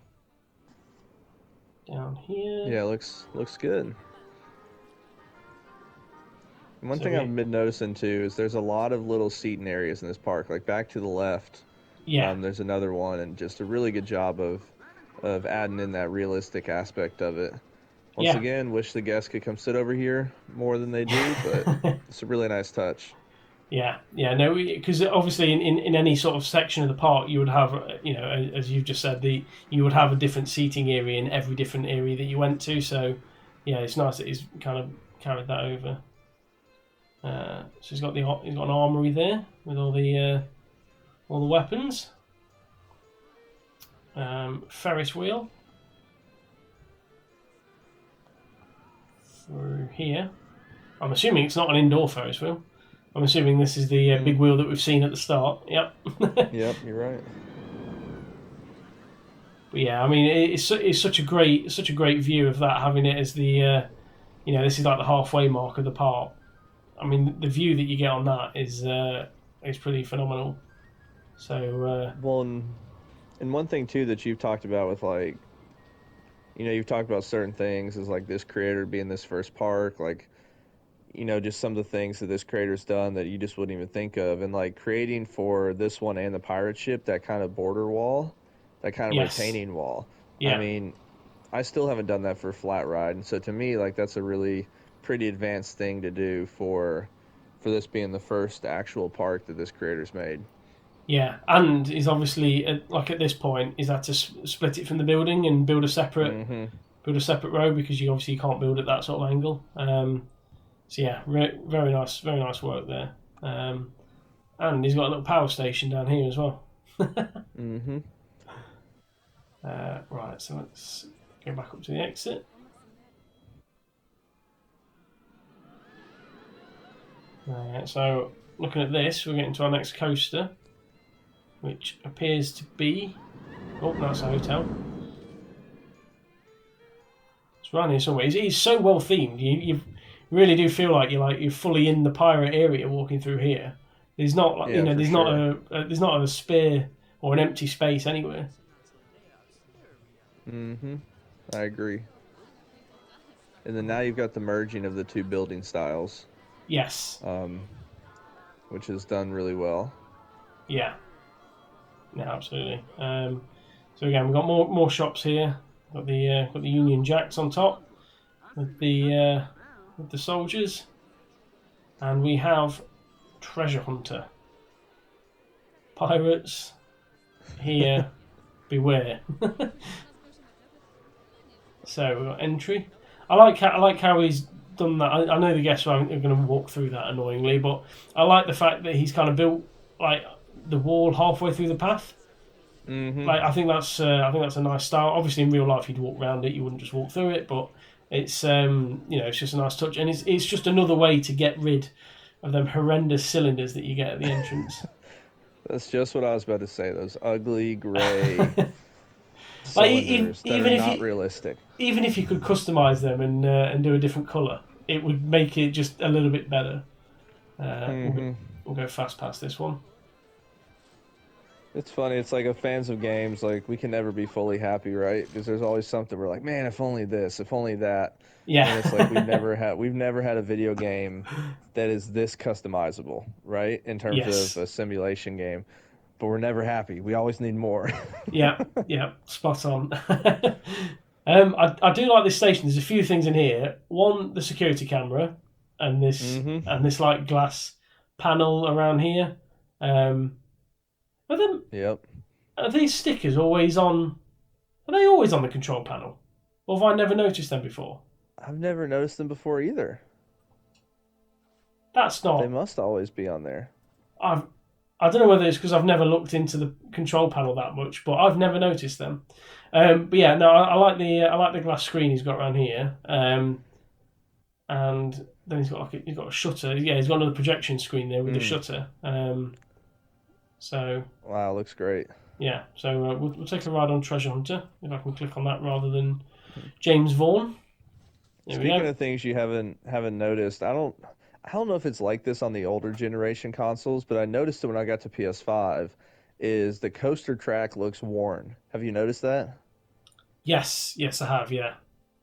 down here. Yeah, looks good. And one So thing I've been noticing too is there's a lot of little seating areas in this park. Like back to the left, yeah, there's another one, and just a really good job of adding in that realistic aspect of it. Once yeah. again, wish the guests could come sit over here more than they do, but it's a really nice touch. Yeah, no, because obviously in any sort of section of the park, you would have, as you've just said, you would have a different seating area in every different area that you went to. So, yeah, it's nice that he's kind of carried that over. So he's got an armory there with all the weapons. Ferris wheel through here. I'm assuming it's not an indoor Ferris wheel. I'm assuming this is the big wheel that we've seen at the start. Yep. Yep, you're right. But yeah, I mean, it's such a great view of that, having it as the this is like the halfway mark of the park. I mean, the view that you get on that is pretty phenomenal. So Well, and one thing too that you've talked about with like, you've talked about certain things is like this creator being this first park, like, just some of the things that this creator's done that you just wouldn't even think of, and like creating for this one and the pirate ship that kind of border wall, that kind of yes, retaining wall. I yeah, mean, I still haven't done that for Flat Ride, and so to me, like that's a really pretty advanced thing to do for this being the first actual park that this creator's made. yeah, and he's obviously like at this point he's had to split it from the building and Mm-hmm. build a separate road because you obviously can't build at that sort of angle. So yeah, very nice work there. And he's got a little power station down here as well. Mm-hmm. Right, so let's go back up to the exit. So looking at this, we're getting to our next coaster, which appears to be. Oh, that's a hotel. It's around here somewhere. He's so well themed. You really do feel like you're fully in the pirate area walking through here. There's not like Yeah, for sure. there's not a spare or an empty space anywhere. Mm-hmm. I agree. And then now you've got the merging of the two building styles, Yes, um, which is done really well. yeah, yeah, absolutely. So again, we've got more shops here. Got the Union Jacks on top with the soldiers, and we have Treasure Hunter pirates here. Beware. So we've got entry. I like how he's done that. I know the guests are going to walk through that annoyingly, but I like the fact that he's kind of built like the wall halfway through the path. Mm-hmm. Like I think that's a nice style. Obviously, in real life, you'd walk around it. You wouldn't just walk through it, but it's it's just a nice touch, and it's just another way to get rid of them horrendous cylinders that you get at the entrance. That's just what I was about to say. Those ugly gray Like cylinders that are even if not you realistic. even if you could customize them and do a different color, it would make it just a little bit better. Mm-hmm. We'll go fast past this one. It's funny. It's like a fans of games, like we can never be fully happy, right? Because there's always something we're like, man, if only this, if only that. And it's like Yeah. we've never had a video game that is this customizable, right? In terms of Yes. a simulation game. But we're never happy. We always need more. Yeah. Yeah. Spot on. I do like this station. There's a few things in here. One, the security camera, Mm-hmm. and this like glass panel around here. Are them Yep. are these stickers always on? Are they always on the control panel, or have I never noticed them before? I've never noticed them before either. That's They not. must always be on there. I've. I don't know whether it's because I've never looked into the control panel that much, but I've never noticed them. But yeah, no, I like the glass screen he's got around here. And then he's got a shutter. Yeah, he's got another projection screen there with the Mm. shutter. So Wow, looks great. yeah, so we'll take a ride on Treasure Hunter if I can click on that rather than James Vaughan. There we Speaking go. of things you haven't noticed, I don't know if it's like this on the older generation consoles, but I noticed it when I got to PS5 is the coaster track looks worn. Have you noticed that? Yes, I have. Yeah,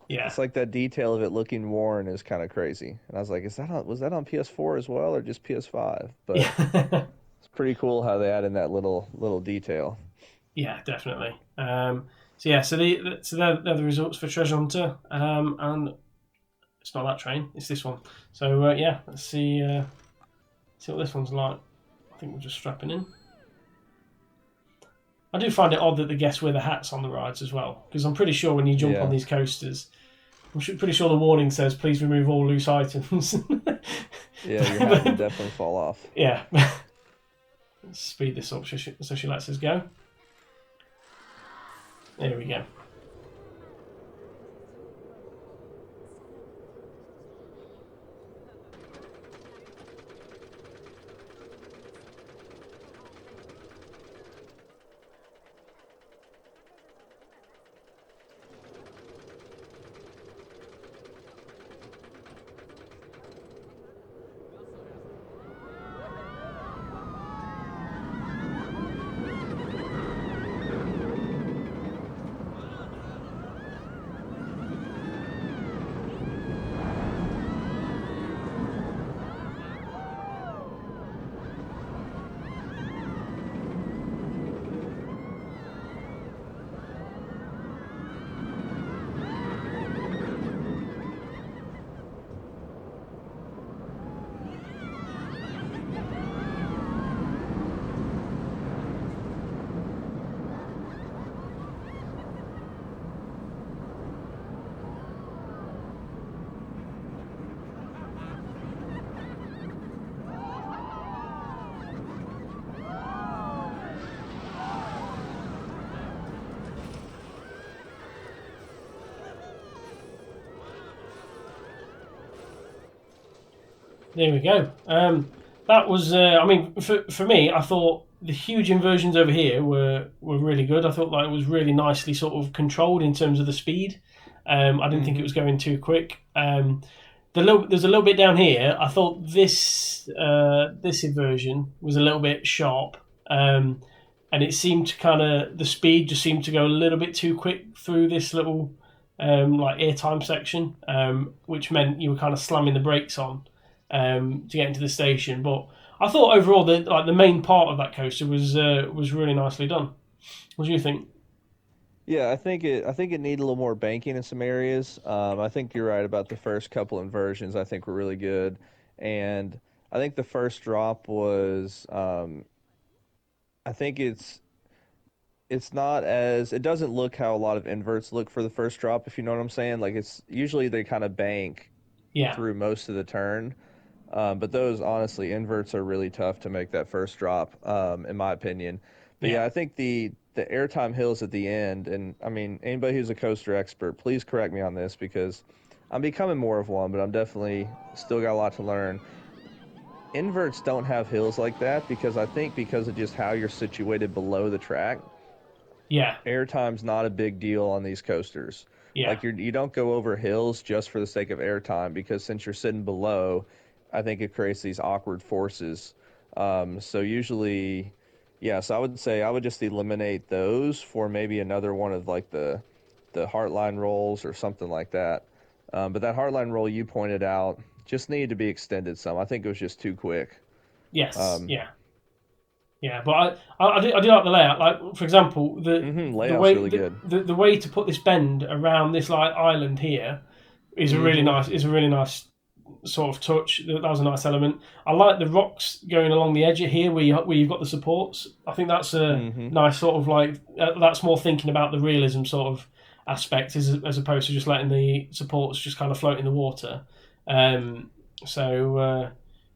yeah, It's like that detail of it looking worn is kind of crazy. And I was like, was that on PS4 as well or just PS5? But yeah, it's pretty cool how they add in that little detail. yeah, definitely. So yeah, so they're the results for Treasure Hunter. And it's not that train; it's this one. So yeah, let's see what this one's like. I think we're just strapping in. I do find it odd that the guests wear the hats on the rides as well, because I'm pretty sure when you jump on Yeah. these coasters, pretty sure the warning says please remove all loose items. Yeah, your hat will definitely fall off. Yeah. Let's speed this up so she lets us go. There we go. There we go. That was, I mean, for me, I thought the huge inversions over here were really good. I thought that it was really nicely sort of controlled in terms of the speed. I didn't think it was going too quick. There's a little bit down here. I thought this inversion was a little bit sharp, and it seemed to kind of the speed just seemed to go a little bit too quick through this little like airtime section, which meant you were kind of slamming the brakes on to get into the station. But I thought overall the main part of that coaster was really nicely done. What do you think? Yeah, I think it needed a little more banking in some areas. I think you're right about the first couple inversions. I think were really good, and I think the first drop was. I think it's not as it doesn't look how a lot of inverts look for the first drop, if you know what I'm saying. Like it's usually they kind of bank Yeah, through most of the turn. But those honestly inverts are really tough to make that first drop, in my opinion. But yeah, yeah, I think the airtime hills at the end, and I mean anybody who's a coaster expert, please correct me on this because I'm becoming more of one, but I'm definitely still got a lot to learn. Inverts don't have hills like that because I think because of just how you're situated below the track, yeah, airtime's not a big deal on these coasters. yeah, Like you don't go over hills just for the sake of airtime because since you're sitting below, I think it creates these awkward forces. So usually, yeah. So I would say I would just eliminate those for maybe another one of like the heartline rolls or something like that. But that heartline roll you pointed out just needed to be extended some. I think it was just too quick. yes, Um, yeah. Yeah, but I do like the layout. Like for example, the Layout's way really good. the way to put this bend around this like island here Mm-hmm. is a really nice sort of touch. That was a nice element. I like the rocks going along the edge of here where you've got the supports. I think that's a Mm-hmm. nice sort of like that's more thinking about the realism sort of aspect as opposed to just letting the supports just kind of float in the water. Um, so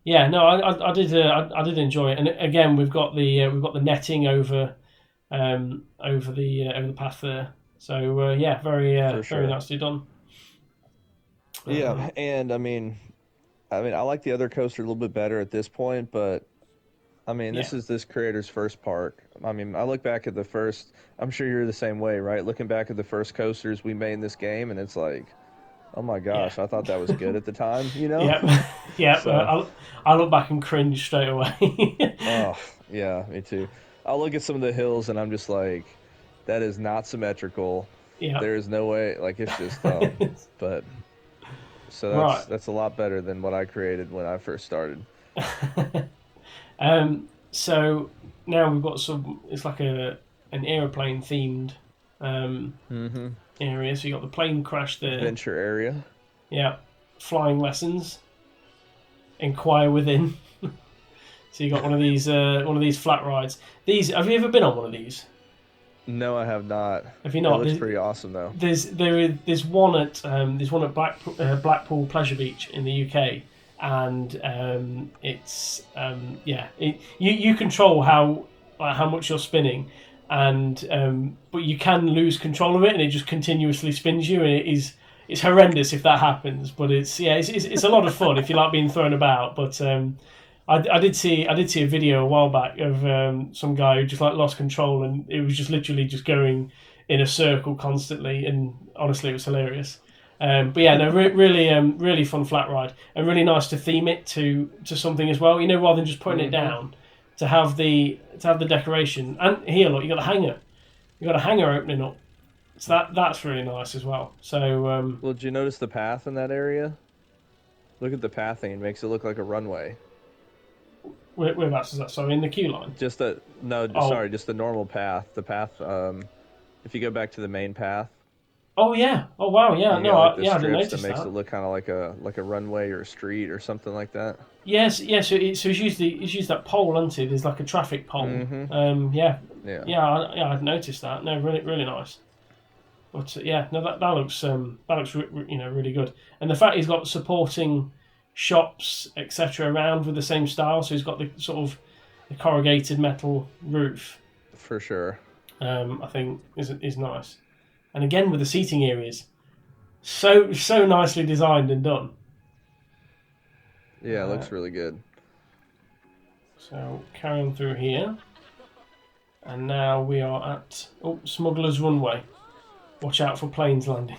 yeah, no, I did enjoy it, and again we've got the netting over the path there. So yeah, For very sure. nicely done. Yeah, Um, and I mean, I like the other coaster a little bit better at this point, but I mean, yeah, this is this creator's first park. I mean, I look back at the first. I'm sure you're the same way, right? Looking back at the first coasters we made in this game, and it's like, oh my yeah. gosh, I thought that was good at the time, you know? Yep, yep. So, I look back and cringe straight away. oh yeah, me too. I look at some of the hills, and I'm just like, that is not symmetrical. Yeah. There is no way. Like it's just, but so Right. that's a lot better than what I created when I first started. So now we've got some. It's like a an aeroplane themed um, Mm-hmm. area. So you got the plane crash there. Adventure area. Yeah. Flying lessons. Inquire within. So you got one of these flat rides. These have you ever been on one of these? No, I have not. Have you It not? looks pretty awesome though. There's one at Blackpool Pleasure Beach in the UK, and you control how much you're spinning, and but you can lose control of it, and it just continuously spins you, and it's horrendous if that happens. But it's a lot of fun if you like being thrown about. But I did see a video a while back of some guy who just like lost control and it was just literally just going in a circle constantly, and honestly, it was hilarious. But yeah, no, really fun flat ride, and really nice to theme it to something as well. You know, rather than just putting it Mm-hmm. down, to have the decoration. And here, look, you got a hanger. You got a hanger opening up, so that's really nice as well. So Well, did you notice the path in that area? Look at the pathing. It makes it look like a runway. whereabouts is that? Sorry, in the queue line. Just the no, Oh, sorry, just the normal path. The path. If you go back to the main path, oh yeah. Oh wow, yeah. you No, got like the yeah, I didn't strips that notice makes it that. look kind of like a runway or a street or something like that. Yes, yes. So it's used that pole, isn't it? There's like a traffic pole. Mm-hmm. Yeah, Yeah, yeah. I'd noticed that. No, really nice. But yeah, no, that looks really good. And the fact he's got supporting shops etc. around with the same style. So he's got the sort of the corrugated metal roof. for sure. I think is nice. And again with the seating areas, so nicely designed and done. Yeah, it looks really good. So carry on through here. And now we are at Smuggler's Runway. Watch out for planes landing.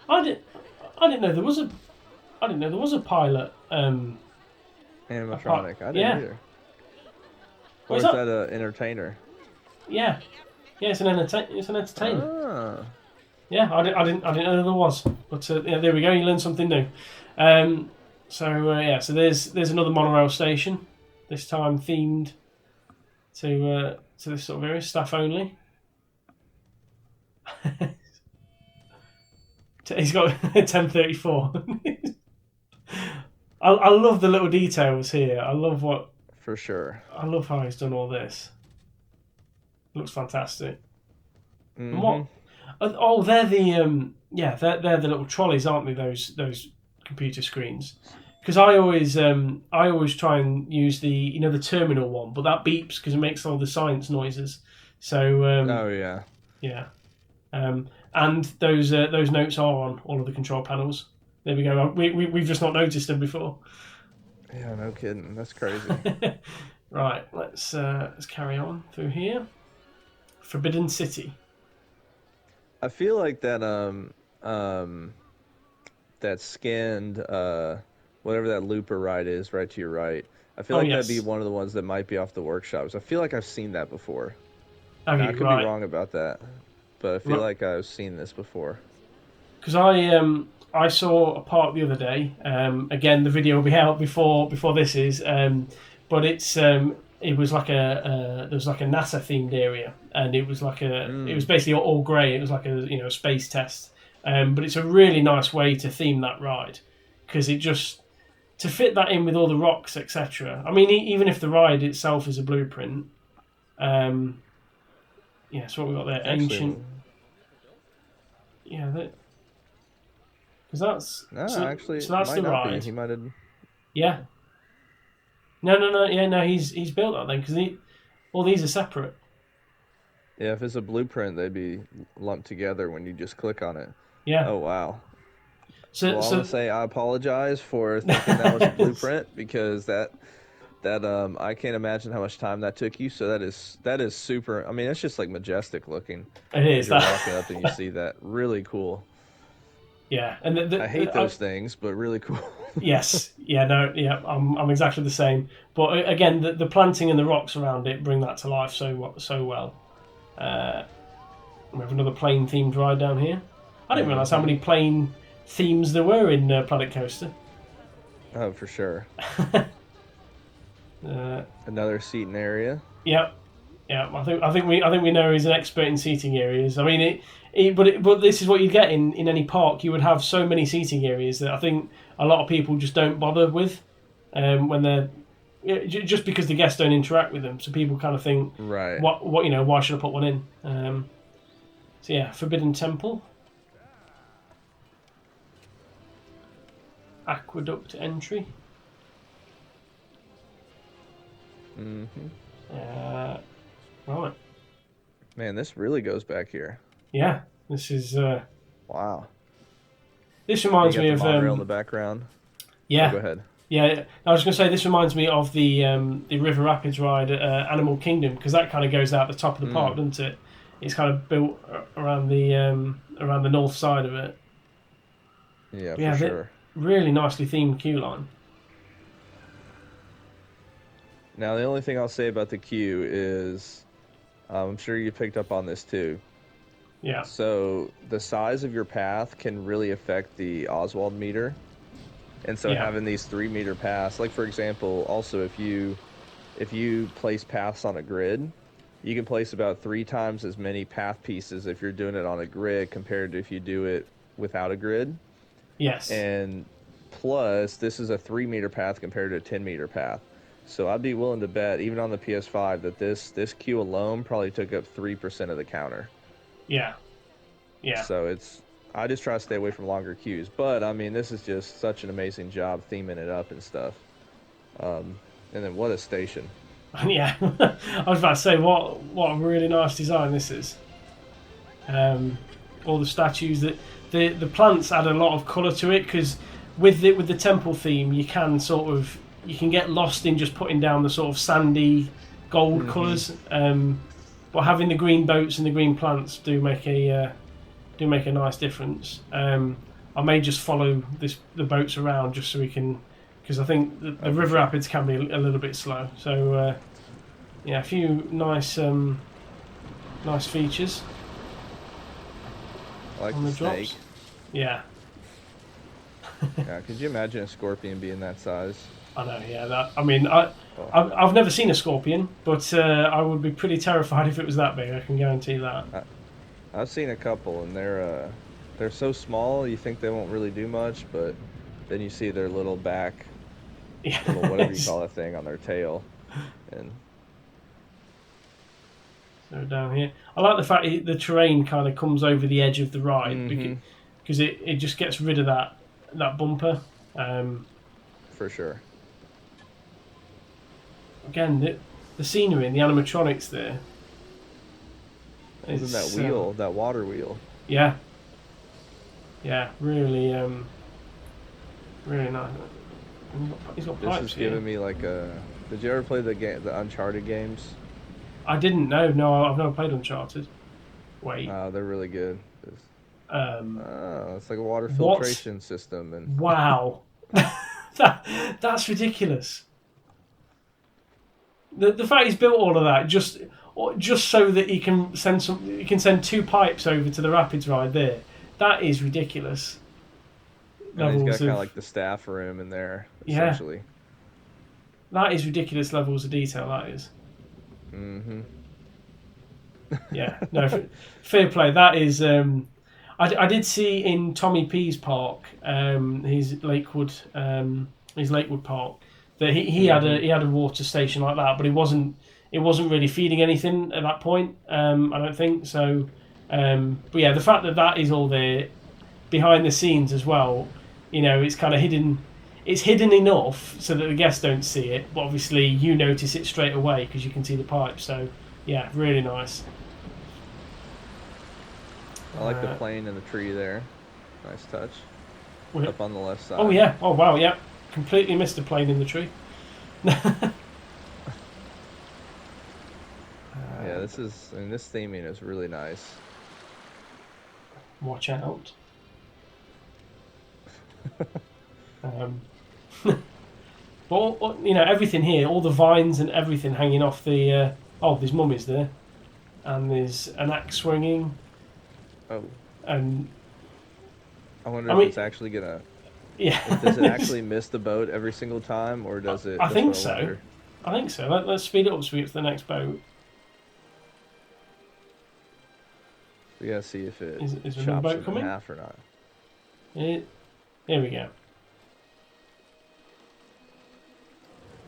I didn't know there was a pilot. Animatronic. I didn't Yeah. either. What Or is is that? that an entertainer? Yeah. Yeah, it's an entertainer. Ah. Yeah, I didn't know there was. But yeah, there we go. You learned something new. So there's another monorail station. This time themed to this sort of area, staff only. He's got 1034. I love the little details here. I love how he's done all this. Looks fantastic. Mm-hmm. And what? Oh, they're the they're the little trolleys, aren't they? Those computer screens. Because I always try and use the terminal one, but that beeps because it makes all the science noises. So Oh yeah. yeah. And those notes are on all of the control panels. There we go. We've just not noticed them before. Yeah, no kidding. That's crazy. Right, let's carry on through here. Forbidden City. I feel like that that skinned whatever that looper ride is right to your right. I feel like that'd be one of the ones that might be off the workshops. I feel like I've seen that before. I could be wrong about that, but I feel like I've seen this before. Because I saw a part the other day. Again, the video will be out before this is. But it was like there was like a NASA themed area, and it was like it was basically all grey. It was like a space test. But it's a really nice way to theme that ride, because it just to fit that in with all the rocks, etc. I mean, even if the ride itself is a blueprint. Yeah, so what we got there, ancient. Yeah, because that's so that's the ride. He might have. Yeah. No. Yeah, no. He's built that then because all these are separate. Yeah, if it's a blueprint, they'd be lumped together when you just click on it. Yeah. Oh wow. So I want to say I apologize for thinking that was a blueprint because that I can't imagine how much time that took you. So that is super. I mean, it's just like majestic looking. It is. You're walking up and you see that. Really cool. Yeah, and I hate those things, but really cool. Yes. Yeah. No. Yeah. I'm exactly the same. But again, the planting and the rocks around it bring that to life so well. We have another plane themed ride down here. I didn't realise how many plane themes there were in Planet Coaster. Oh, for sure. Another seating area. Yeah. I think we know he's an expert in seating areas. I mean, but this is what you get in any park. You would have so many seating areas that I think a lot of people just don't bother with when they're just because the guests don't interact with them. So people kind of think, right? What why should I put one in? So yeah, Forbidden Temple, Aqueduct entry. Right. Man, this really goes back here. Yeah, this is. Wow. This reminds me of monorail in the background. Yeah. Oh, go ahead. Yeah, I was going to say this reminds me of the River Rapids ride at Animal Kingdom, because that kind of goes out the top of the park, doesn't it? It's kind of built around the north side of it. Yeah, for sure. Really nicely themed queue line. Now, the only thing I'll say about the queue is, I'm sure you picked up on this too. Yeah. So the size of your path can really affect the Oswald meter. And so having these 3-meter paths, like for example, also if you place paths on a grid, you can place about 3 times as many path pieces if you're doing it on a grid compared to if you do it without a grid. Yes. And plus, this is a 3-meter path compared to a 10-meter path. So I'd be willing to bet, even on the PS5, that this queue alone probably took up 3% of the counter. Yeah. Yeah. So I just try to stay away from longer queues. But, I mean, this is just such an amazing job theming it up and stuff. And then what a station. Yeah. I was about to say, what a really nice design this is. All the statues, the plants add a lot of colour to it, because with the temple theme, you can get lost in just putting down the sort of sandy gold colours. But having the green boats and the green plants do make a nice difference. I may just follow the boats around just so we can, because I think the river rapids can be a little bit slow. So yeah, a few nice features. I like on the drops. snake. Yeah. Yeah, could you imagine a scorpion being that size? I know. Yeah, I've never seen a scorpion, but I would be pretty terrified if it was that big. I can guarantee that. I've seen a couple, and they're so small you think they won't really do much, but then you see their little back, little whatever you call that thing on their tail, and. So down here, I like the fact the terrain kind of comes over the edge of the ride because it just gets rid of that bumper. For sure. Again, the scenery and the animatronics there. Isn't that wheel, that water wheel? Yeah. Yeah, really, really nice. He's got pipes. This is giving me like a. Did you ever play the Uncharted games? I didn't know. No, I've never played Uncharted. Wait. They're really good. It's like a water filtration system, and wow, that's ridiculous. The fact he's built all of that just so that he can send 2 pipes over to the rapids ride there. That is ridiculous. And he's got kind of like the staff room in there, essentially. Yeah. That is ridiculous levels of detail. That is. Yeah, no, fair play. That is. I did see in Tommy P's park, his Lakewood Park, that he had a water station like that, but it wasn't really feeding anything at that point. I don't think so. But yeah, the fact that is all there behind the scenes as well. You know, it's kind of hidden. It's hidden enough so that the guests don't see it, but obviously you notice it straight away because you can see the pipe. So, yeah, really nice. I like the plane and the tree there. Nice touch. Up on the left side. Oh, yeah. Oh, wow, yeah. Completely missed a plane in the tree. Yeah, this theming is really nice. Watch out. But you know, everything here, all the vines and everything hanging off the. There's mummies there, and there's an axe swinging. Oh. And I wonder if it's actually gonna. Yeah. Does it actually miss the boat every single time, or does it? I think so. I think so. Let's speed it up so we get to the next boat. We gotta see if it is chops boat it coming? in half or not. Here we go.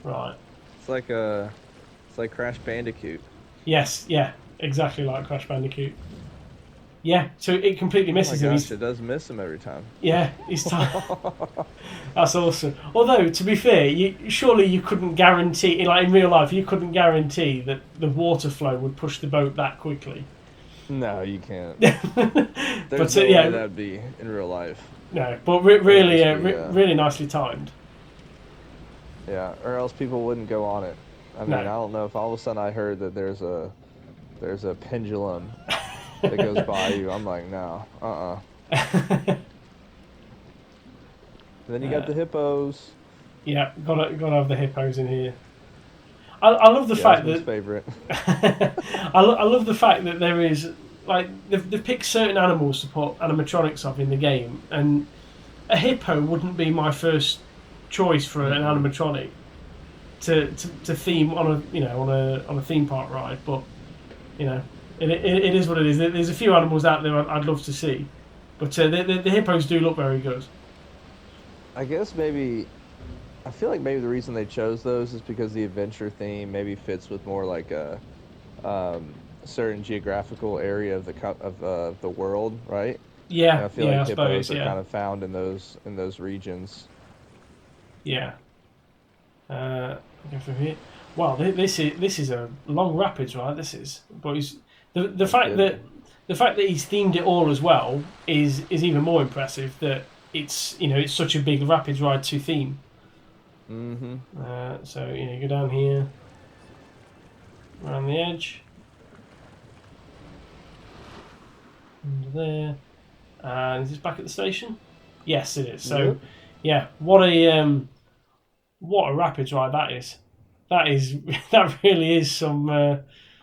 Right. It's like Crash Bandicoot. Yes, yeah, exactly like Crash Bandicoot. Yeah, so it completely misses him. It does miss him every time. Yeah, he's That's awesome. Although, to be fair, surely you couldn't guarantee, like in real life, you couldn't guarantee that the water flow would push the boat that quickly. No, you can't. There's no way that'd be in real life. No, but really nicely timed. Yeah, or else people wouldn't go on it. I mean, I don't know if all of a sudden I heard that there's a pendulum that goes by you. I'm like, no, Then you got the hippos. Yeah, gotta have the hippos in here. I love the fact that favorite. I love the fact that there is like they've picked certain animals to put animatronics of in the game, and a hippo wouldn't be my first choice for an animatronic to theme on a theme park ride, but you know it is what it is. There's a few animals out there I'd love to see, but the hippos do look very good. I guess I feel like maybe the reason they chose those is because the adventure theme maybe fits with more like a certain geographical area of the world, right? Yeah, and I feel like hippos are kind of found in those regions. Yeah. Go from here. Wow, this is a long rapids, right? This is, but the fact that he's themed it all as well is even more impressive. That it's it's such a big rapids ride to theme. Mm-hmm. So you go down here, around the edge, under there, and is this back at the station? Yes, it is. So Yep. yeah, what a rapids ride that is. That is that really is some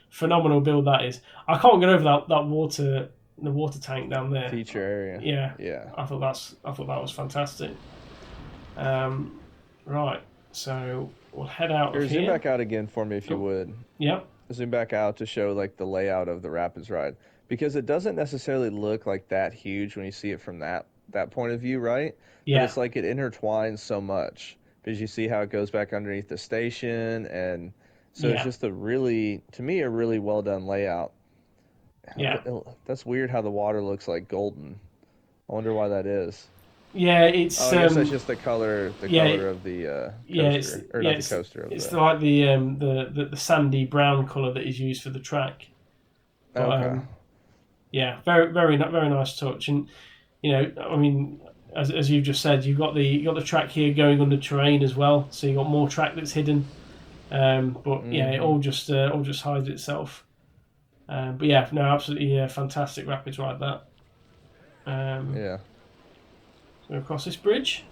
phenomenal build. That is. I can't get over that water the water tank down there. Feature area. Yeah, Yeah. I thought that was fantastic. Um, right, so we'll head out of Here, zoom here. back out again for me if you Oh, would. yep, Zoom back out to show like the layout of the rapids ride because it doesn't necessarily look like that huge when you see it from that point of view, right? But yeah, it's like it intertwines so much because you see how it goes back underneath the station, and so it's yeah, just a really, to me, a really well done layout. yeah, That's weird how the water looks like golden. I wonder why that is. yeah. Oh, It's I guess that's just the yeah, color of the yeah. coaster, or not the coaster of It's the. like the sandy brown color that is used for the track. But Okay. yeah, very nice touch. And I mean, as you've just said, you got the track here going under terrain as well, so you got more track that's hidden. But yeah, it Mm-hmm. all just hides itself. But yeah, no, absolutely fantastic rapids ride that. Um, Yeah. so we across this bridge,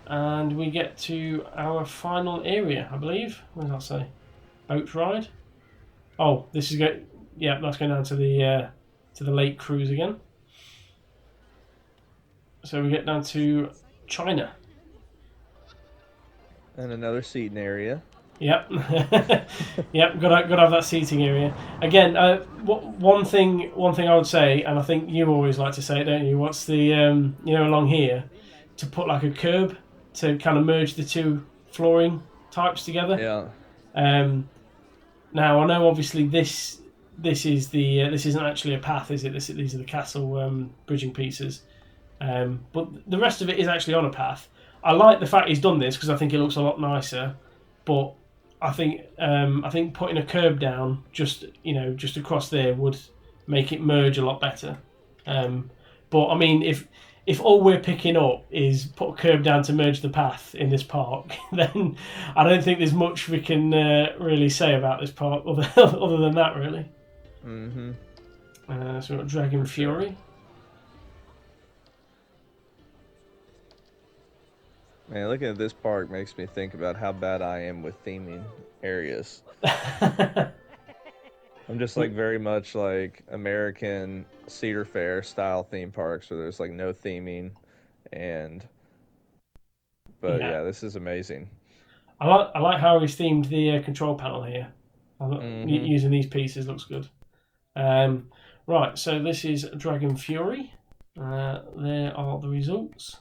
and we get to our final area, I believe. What does that say? Boat ride. Oh, this is going. Yeah, that's going down to the lake cruise again. So we get down to China. And another seating area. Yep, yep. Got to have that seating area again. One thing I would say, and I think you always like to say it, don't you? What's the along here to put like a curb to kind of merge the two flooring types together. Yeah. Um, Now I know obviously this isn't actually a path, is it? These are the castle bridging pieces, but the rest of it is actually on a path. I like the fact he's done this because I think it looks a lot nicer, but I think putting a curb down just across there would make it merge a lot better. Um, but I mean, if all we're picking up is put a curb down to merge the path in this park, then I don't think there's much we can really say about this park other than that, really. Mm-hmm. So we've got Dragon For sure. Fury. Man, looking at this park makes me think about how bad I am with theming areas. I'm just like very much like American Cedar Fair style theme parks where there's like no theming, and but Yeah, yeah, this is amazing. I like how he's themed the control panel here. Mm-hmm. Using these pieces looks good. Right, so this is Dragon Fury. There are the results,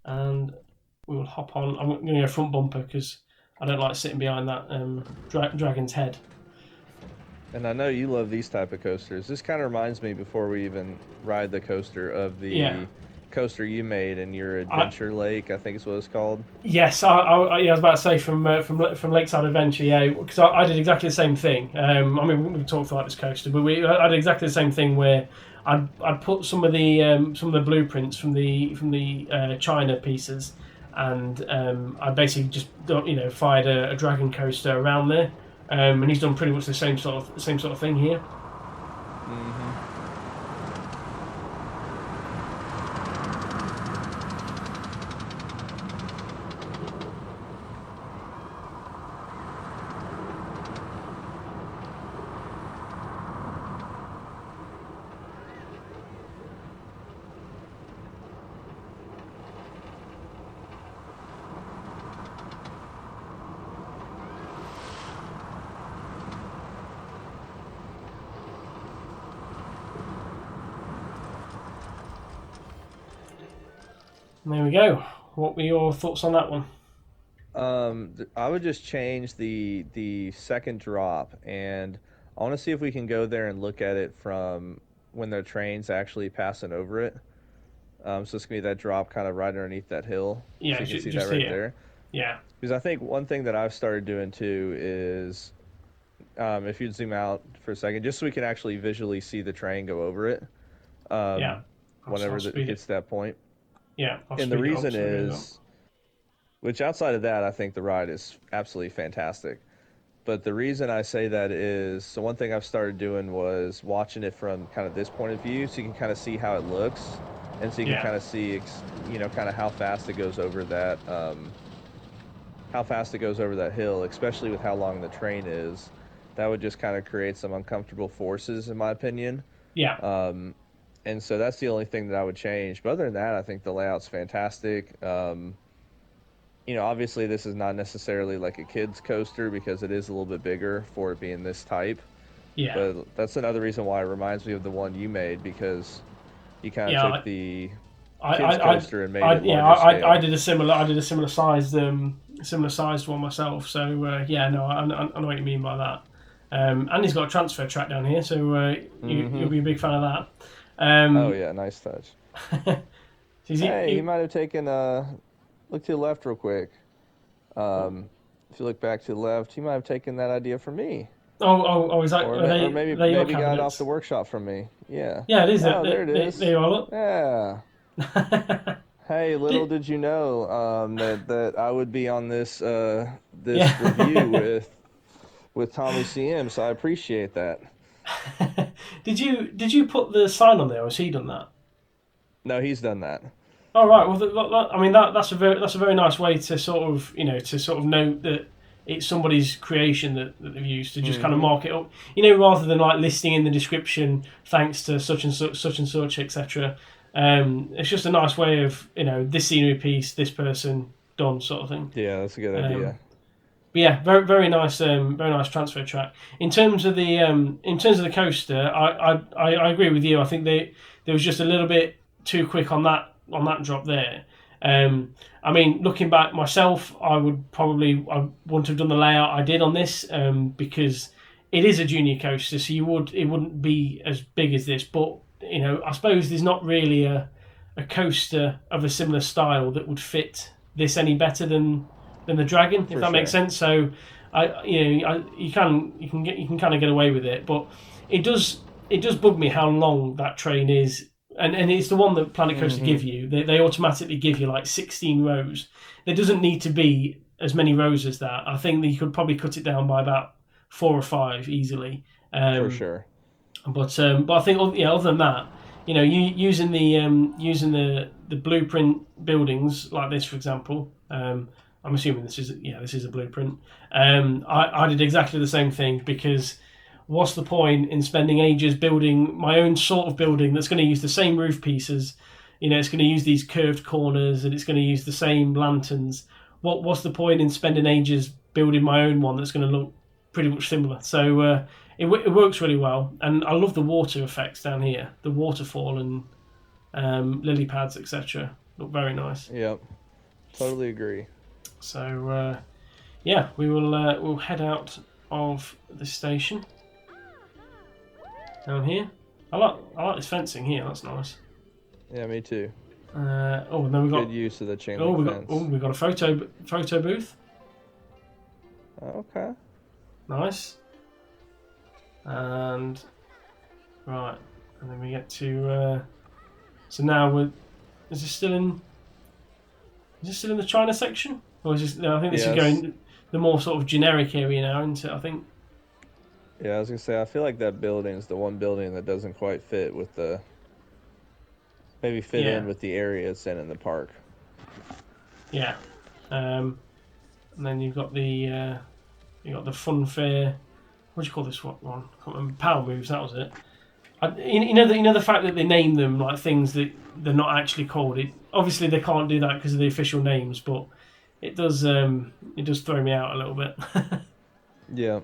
and we will hop on. I'm going to go front bumper because I don't like sitting behind that dragon's head. And I know you love these type of coasters. This kind of reminds me before we even ride the coaster of Yeah, the coaster you made in your I, adventure lake, I think is what it's called. yes, yeah, I was about to say from Lakeside Adventure, yeah, because I did exactly the same thing. I mean, we talked about this coaster, but I did exactly the same thing where I'd put some of the blueprints from the China pieces, and I basically just fired a dragon coaster around there, and he's done pretty much the same sort of thing here. Mm-hmm. And there we go. What were your thoughts on that one? I would just change the second drop, and I want to see if we can go there and look at it from when the train's actually passing over it. So it's gonna be that drop kind of right underneath that hill, so Yeah, you can see that just right here. there. Yeah, Because I think one thing that I've started doing too is, if you'd zoom out for a second, just so we can actually visually see the train go over it. yeah, Um, whenever it gets to that point. Yeah, and the reason is, which outside of that, I think the ride is absolutely fantastic. But the reason I say that is, so one thing I've started doing was watching it from kind of this point of view, so you can kind of see how it looks, and so you can kind of see, kind of how fast it goes over that, hill, especially with how long the train is. That would just kind of create some uncomfortable forces, in my opinion. Yeah. And so that's the only thing that I would change. But other than that, I think the layout's fantastic. Obviously this is not necessarily like a kid's coaster because it is a little bit bigger for it being this type. Yeah. But that's another reason why it reminds me of the one you made, because you kind of took the kids coaster and made it larger scale. I did a similar sized one myself. So no, I know what you mean by that. And he's got a transfer track down here, so you'll be a big fan of that. Oh yeah, nice touch. He might have taken look to the left real quick. If you look back to the left, he might have taken that idea from me. Oh, is that? Or maybe got it off the workshop from me. Yeah. Yeah, it is. Oh, there it is. There you are. Look. Yeah. Hey, little did you know that I would be on this review with Tommy CM, so I appreciate that. Did you put the sign on there, or has he done that? No, he's done that. Oh right, well, I mean that's a very nice way to sort of note that it's somebody's creation that they've used to just kind of mark it up, rather than like listing in the description thanks to such and such, etc. It's just a nice way of this scenery piece, this person done sort of thing. Yeah, that's a good idea. But yeah, very nice transfer track. In terms of the coaster, I agree with you. I think there was just a little bit too quick on that drop there. I mean, looking back myself, I wouldn't have done the layout I did on this because it is a junior coaster, so it wouldn't be as big as this. But I suppose there's not really a coaster of a similar style that would fit this any better than the Dragon, if that makes sense. So you can kind of get away with it, but it does bug me how long that train is. And it's the one that Planet Coaster give you. They automatically give you like 16 rows. There doesn't need to be as many rows as that. I think that you could probably cut it down by about 4 or 5 easily. For sure. But I think other than that, using the blueprint buildings like this, for example. I'm assuming this is a blueprint. I did exactly the same thing because. What's the point in spending ages building my own sort of building that's going to use the same roof pieces? It's going to use these curved corners and it's going to use the same lanterns. What's the point in spending ages building my own one that's going to look pretty much similar? So it works really well, and I love the water effects down here, the waterfall and lily pads, etc. Look very nice. Yep, totally agree. So we'll head out of the station. Down here, I like this fencing here. That's nice. Yeah, me too. And then we got good use of the chain link fence. We got a photo booth. Okay. Nice. And right, and then we get to. So now is this still in the China section, or is this? No, I think this is going the more sort of generic area now, isn't it? I think. Yeah, I was gonna say I feel like that building is the one building that doesn't quite fit with the in with the area it's in the park. Yeah, and then you've got the fun fair. What do you call this one? I can't remember. Power moves. That was it. The fact that they name them like things that they're not actually called. Obviously they can't do that because of the official names, but it does throw me out a little bit. Yeah.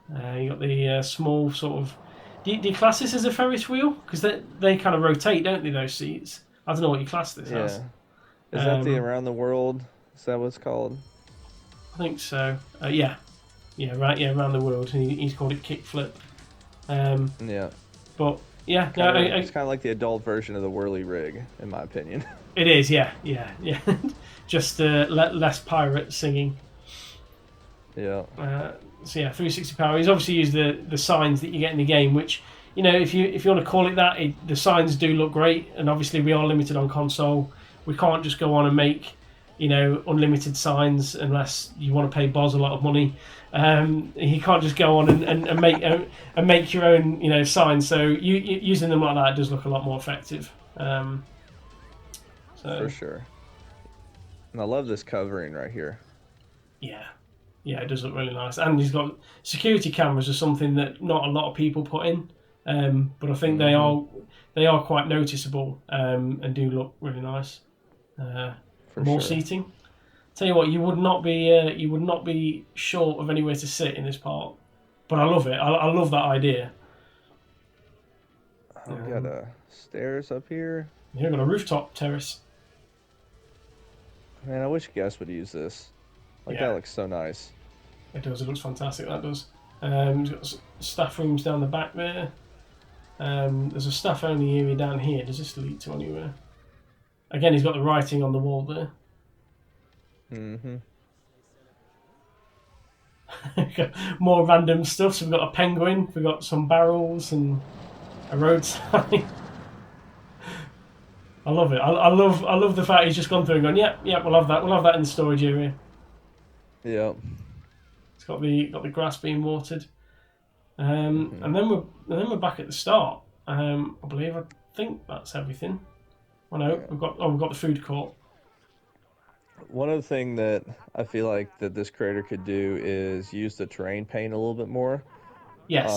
You got the small sort of. Do you class this as a Ferris wheel? Because they kind of rotate, don't they? Those seats. I don't know what you class this as. Is that the around the world? Is that what it's called? I think so. Right. Yeah, around the world. And he's called it kickflip. Yeah. But yeah, it's kind of like the adult version of the whirly rig, in my opinion. It is. Yeah. Just less pirate singing. Yeah. So yeah, 360 power. He's obviously used the signs that you get in the game, which you know, if you want to call it that, the signs do look great, and obviously we are limited on console. We can't just go on and make, you know, unlimited signs unless you want to pay Boz a lot of money. You can't just go on and make your own, you know, signs. So using them like that does look a lot more effective. For sure. And I love this covering right here. Yeah, it does look really nice. And he's got security cameras, are something that not a lot of people put in, but I think they are quite noticeable and do look really nice. More seating. Tell you what, you would not be short of anywhere to sit in this park, but I love it. I love that idea. We've got stairs up here. You've got a rooftop terrace. Man, I wish guests would use this. That looks so nice. It does. It looks fantastic. That does. We've got staff rooms down the back there. There's a staff only area down here. Does this lead to anywhere? Again, he's got the writing on the wall there. More random stuff. So we've got a penguin. We've got some barrels and a road sign. I love it. I love the fact he's just gone through and gone, yeah, we'll have that. We'll have that in the storage area. Yeah. It's got the grass being watered. And then we're back at the start. I think that's everything. Oh no, we've got the food court. One other thing that I feel like that this creator could do is use the terrain paint a little bit more. Yes.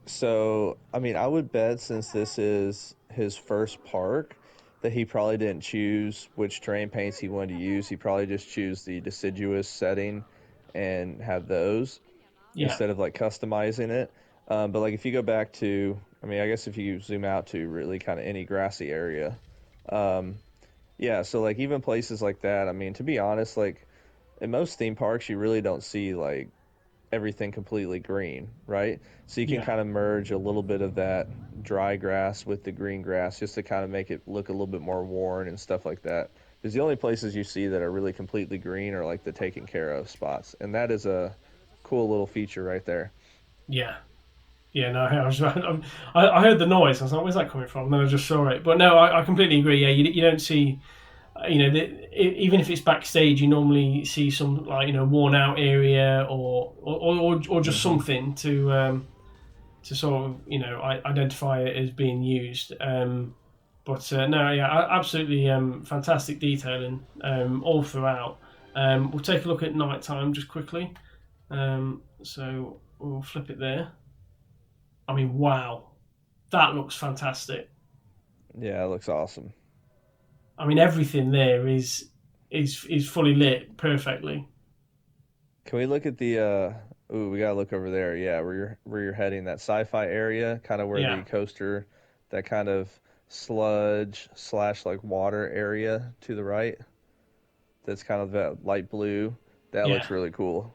So, I mean, I would bet since this is his first park that he probably didn't choose which terrain paints he wanted to use. He probably just choose the deciduous setting and have those instead of like customizing it. But like if you go back to, I mean, I guess if you zoom out to really kind of any grassy area, so like even places like that, I mean, to be honest, like in most theme parks, you really don't see like everything completely green, right? So you can kind of merge a little bit of that dry grass with the green grass just to kind of make it look a little bit more worn and stuff like that. Because the only places you see that are really completely green are like the taken care of spots, and that is a cool little feature right there. Yeah. No, I heard the noise. I was like, "Where's that coming from?" And then I just saw it. But no, I completely agree. Yeah, you don't see, you know, even if it's backstage, you normally see some like, you know, worn out area or just something to sort of, you know, identify it as being used. Absolutely fantastic detailing all throughout. We'll take a look at nighttime just quickly. So we'll flip it there. I mean, wow, that looks fantastic. Yeah, it looks awesome. I mean, everything there is fully lit perfectly. Can we look at the? We gotta look over there. Yeah, where you're heading, that sci-fi area, kind of where the coaster, that kind of sludge / like water area to the right. That's kind of that light blue. That looks really cool.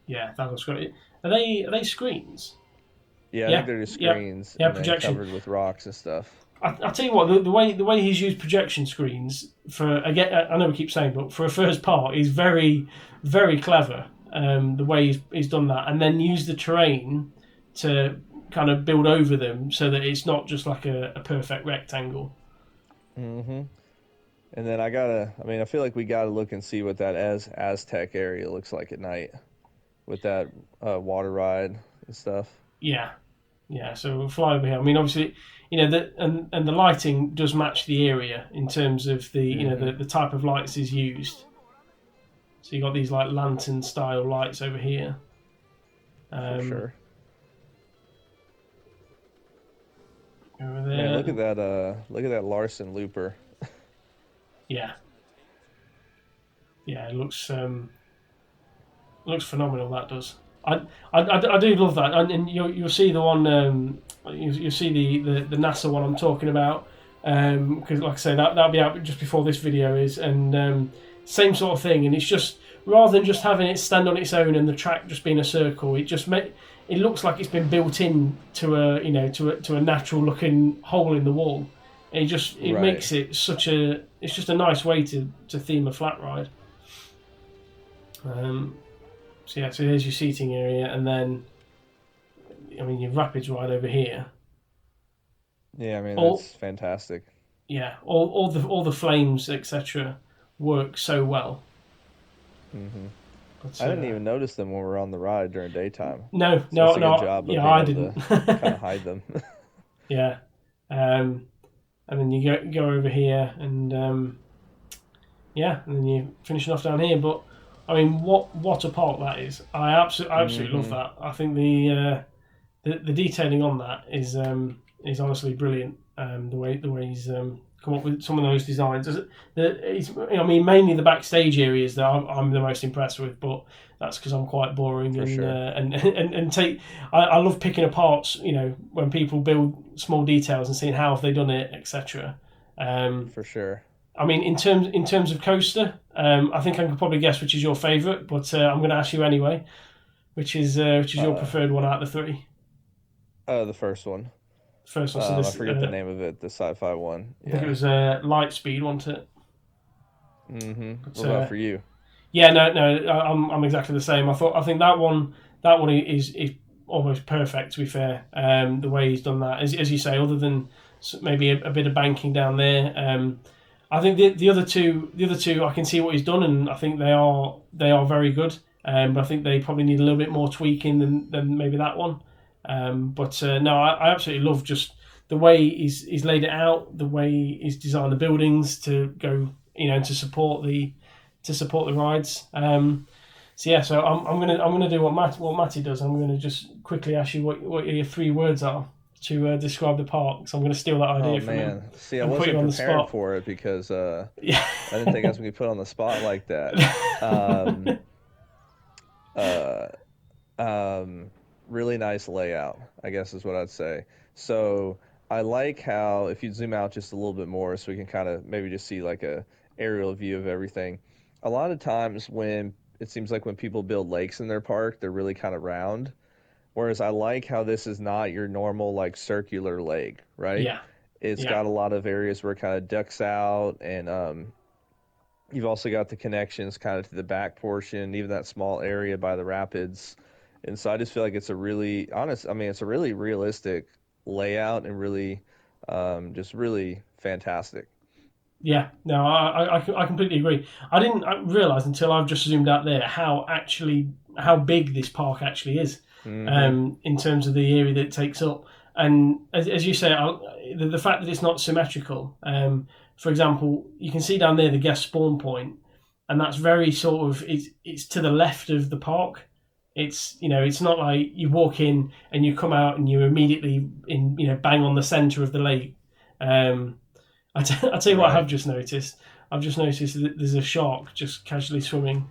Yeah, that looks great. Are they screens? Yeah, I think they're just screens. Yeah, projection covered with rocks and stuff. I'll tell you what, the way he's used projection screens for, again, I know we keep saying, but for a first part, is very, very clever. The way he's done that, and then use the terrain to kind of build over them so that it's not just like a perfect rectangle. And then I feel like we gotta look and see what that Aztec area looks like at night with that water ride and stuff. Yeah. So we'll fly over here. I mean, obviously, you know, and the lighting does match the area in terms of the you know the type of lights is used. So you got these like lantern style lights over here. For sure. Over there. Man, look at that! Look at that Larson looper. Yeah, it looks phenomenal. That does. I do love that, and you'll see the one. You'll see the NASA one I'm talking about, because like I say, that'll be out just before this video is, and same sort of thing. And it's just, rather than just having it stand on its own and the track just being a circle, it looks like it's been built in to a natural looking hole in the wall. And it makes it it's just a nice way to theme a flat ride. So here's your seating area, and then I mean, your rapids right over here. Yeah, I mean All that's fantastic. yeah, all the flames etc. work so well. Hmm. But I didn't even notice them when we were on the ride during daytime. no, So no, that's a good no, job of yeah, being I able didn't. to kind of hide them. Yeah, and then you go over here, and yeah, and then you're finishing off down here. But I mean, what a park that is! I absolutely love Hmm. that. I think the detailing on that is honestly brilliant. The way he's come up with some of those designs. I mean, mainly the backstage areas that I'm the most impressed with, but that's because I'm quite boring For sure. and take. I love picking apart. When people build small details and seeing how have they done it, etc. For sure. I mean, in terms of coaster, I think I can probably guess which is your favourite, but I'm going to ask you anyway. Which is your Uh, preferred one out of the three? the first one. First one, so I this, forget the name of it. The sci-fi one. I think it Yeah. was Lightspeed, wasn't it? But What about for you? yeah, no, I'm exactly the same. I think that one is almost perfect. To be fair, the way he's done that, as you say, other than maybe a bit of banking down there, I think the other two, I can see what he's done, and I think they are very good. But I think they probably need a little bit more tweaking than maybe that one. But no, I absolutely love just the way he's laid it out, the way he's designed the buildings to go, to support the rides. So yeah, so I'm gonna do what Matty does. I'm gonna just quickly ask you what your three words are to describe the park. So I'm gonna steal that Oh idea from him man. See, I and put you wasn't on the prepared spot. for it because Yeah. I didn't think I was gonna be put on the spot like that. Um, uh, um, really nice layout, I guess is what I'd say. So I like how if you zoom out just a little bit more, so we can kind of maybe just see like a aerial view of everything. A lot of times when it seems like when people build lakes in their park, they're really kind of round. Whereas I like how this is not your normal like circular lake, right? Yeah, It's yeah, got a lot of areas where it kind of ducks out, and you've also got the connections kind of to the back portion, even that small area by the rapids. And so I just feel like it's a really honest, I mean, it's a really realistic layout and really, just really fantastic. yeah. No, I completely agree. I didn't realize until I've just zoomed out there how big this park actually is, Hmm. in terms of the area that it takes up. And as you say, the fact that it's not symmetrical. For example, you can see down there the guest spawn point, and that's very sort of it's to the left of the park. It's not like you walk in and you come out and you're immediately in bang on the center of the lake. Um, I'll tell you what I have Right. just noticed. I've just noticed that there's a shark just casually swimming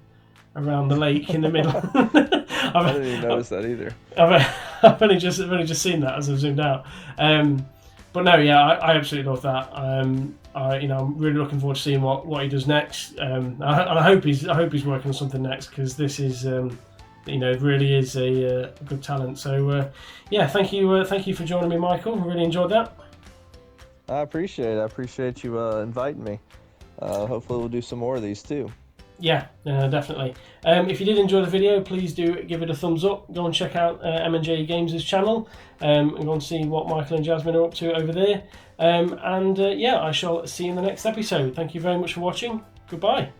around the lake in the middle. I I've, didn't even I've, notice that either. I've only just seen that as I've zoomed out. But no, yeah, I absolutely love that. I'm really looking forward to seeing what he does next. I hope he's working on something next, because this is really is a good talent. So yeah, thank you for joining me, Michael. I really enjoyed that. I appreciate it. I appreciate you inviting me. Hopefully we'll do some more of these too. Yeah, definitely. If you did enjoy the video, please do give it a thumbs up. Go and check out M&J Games' channel, and go and see what Michael and Jasmine are up to over there. And yeah, I shall see you in the next episode. Thank you very much for watching. Goodbye.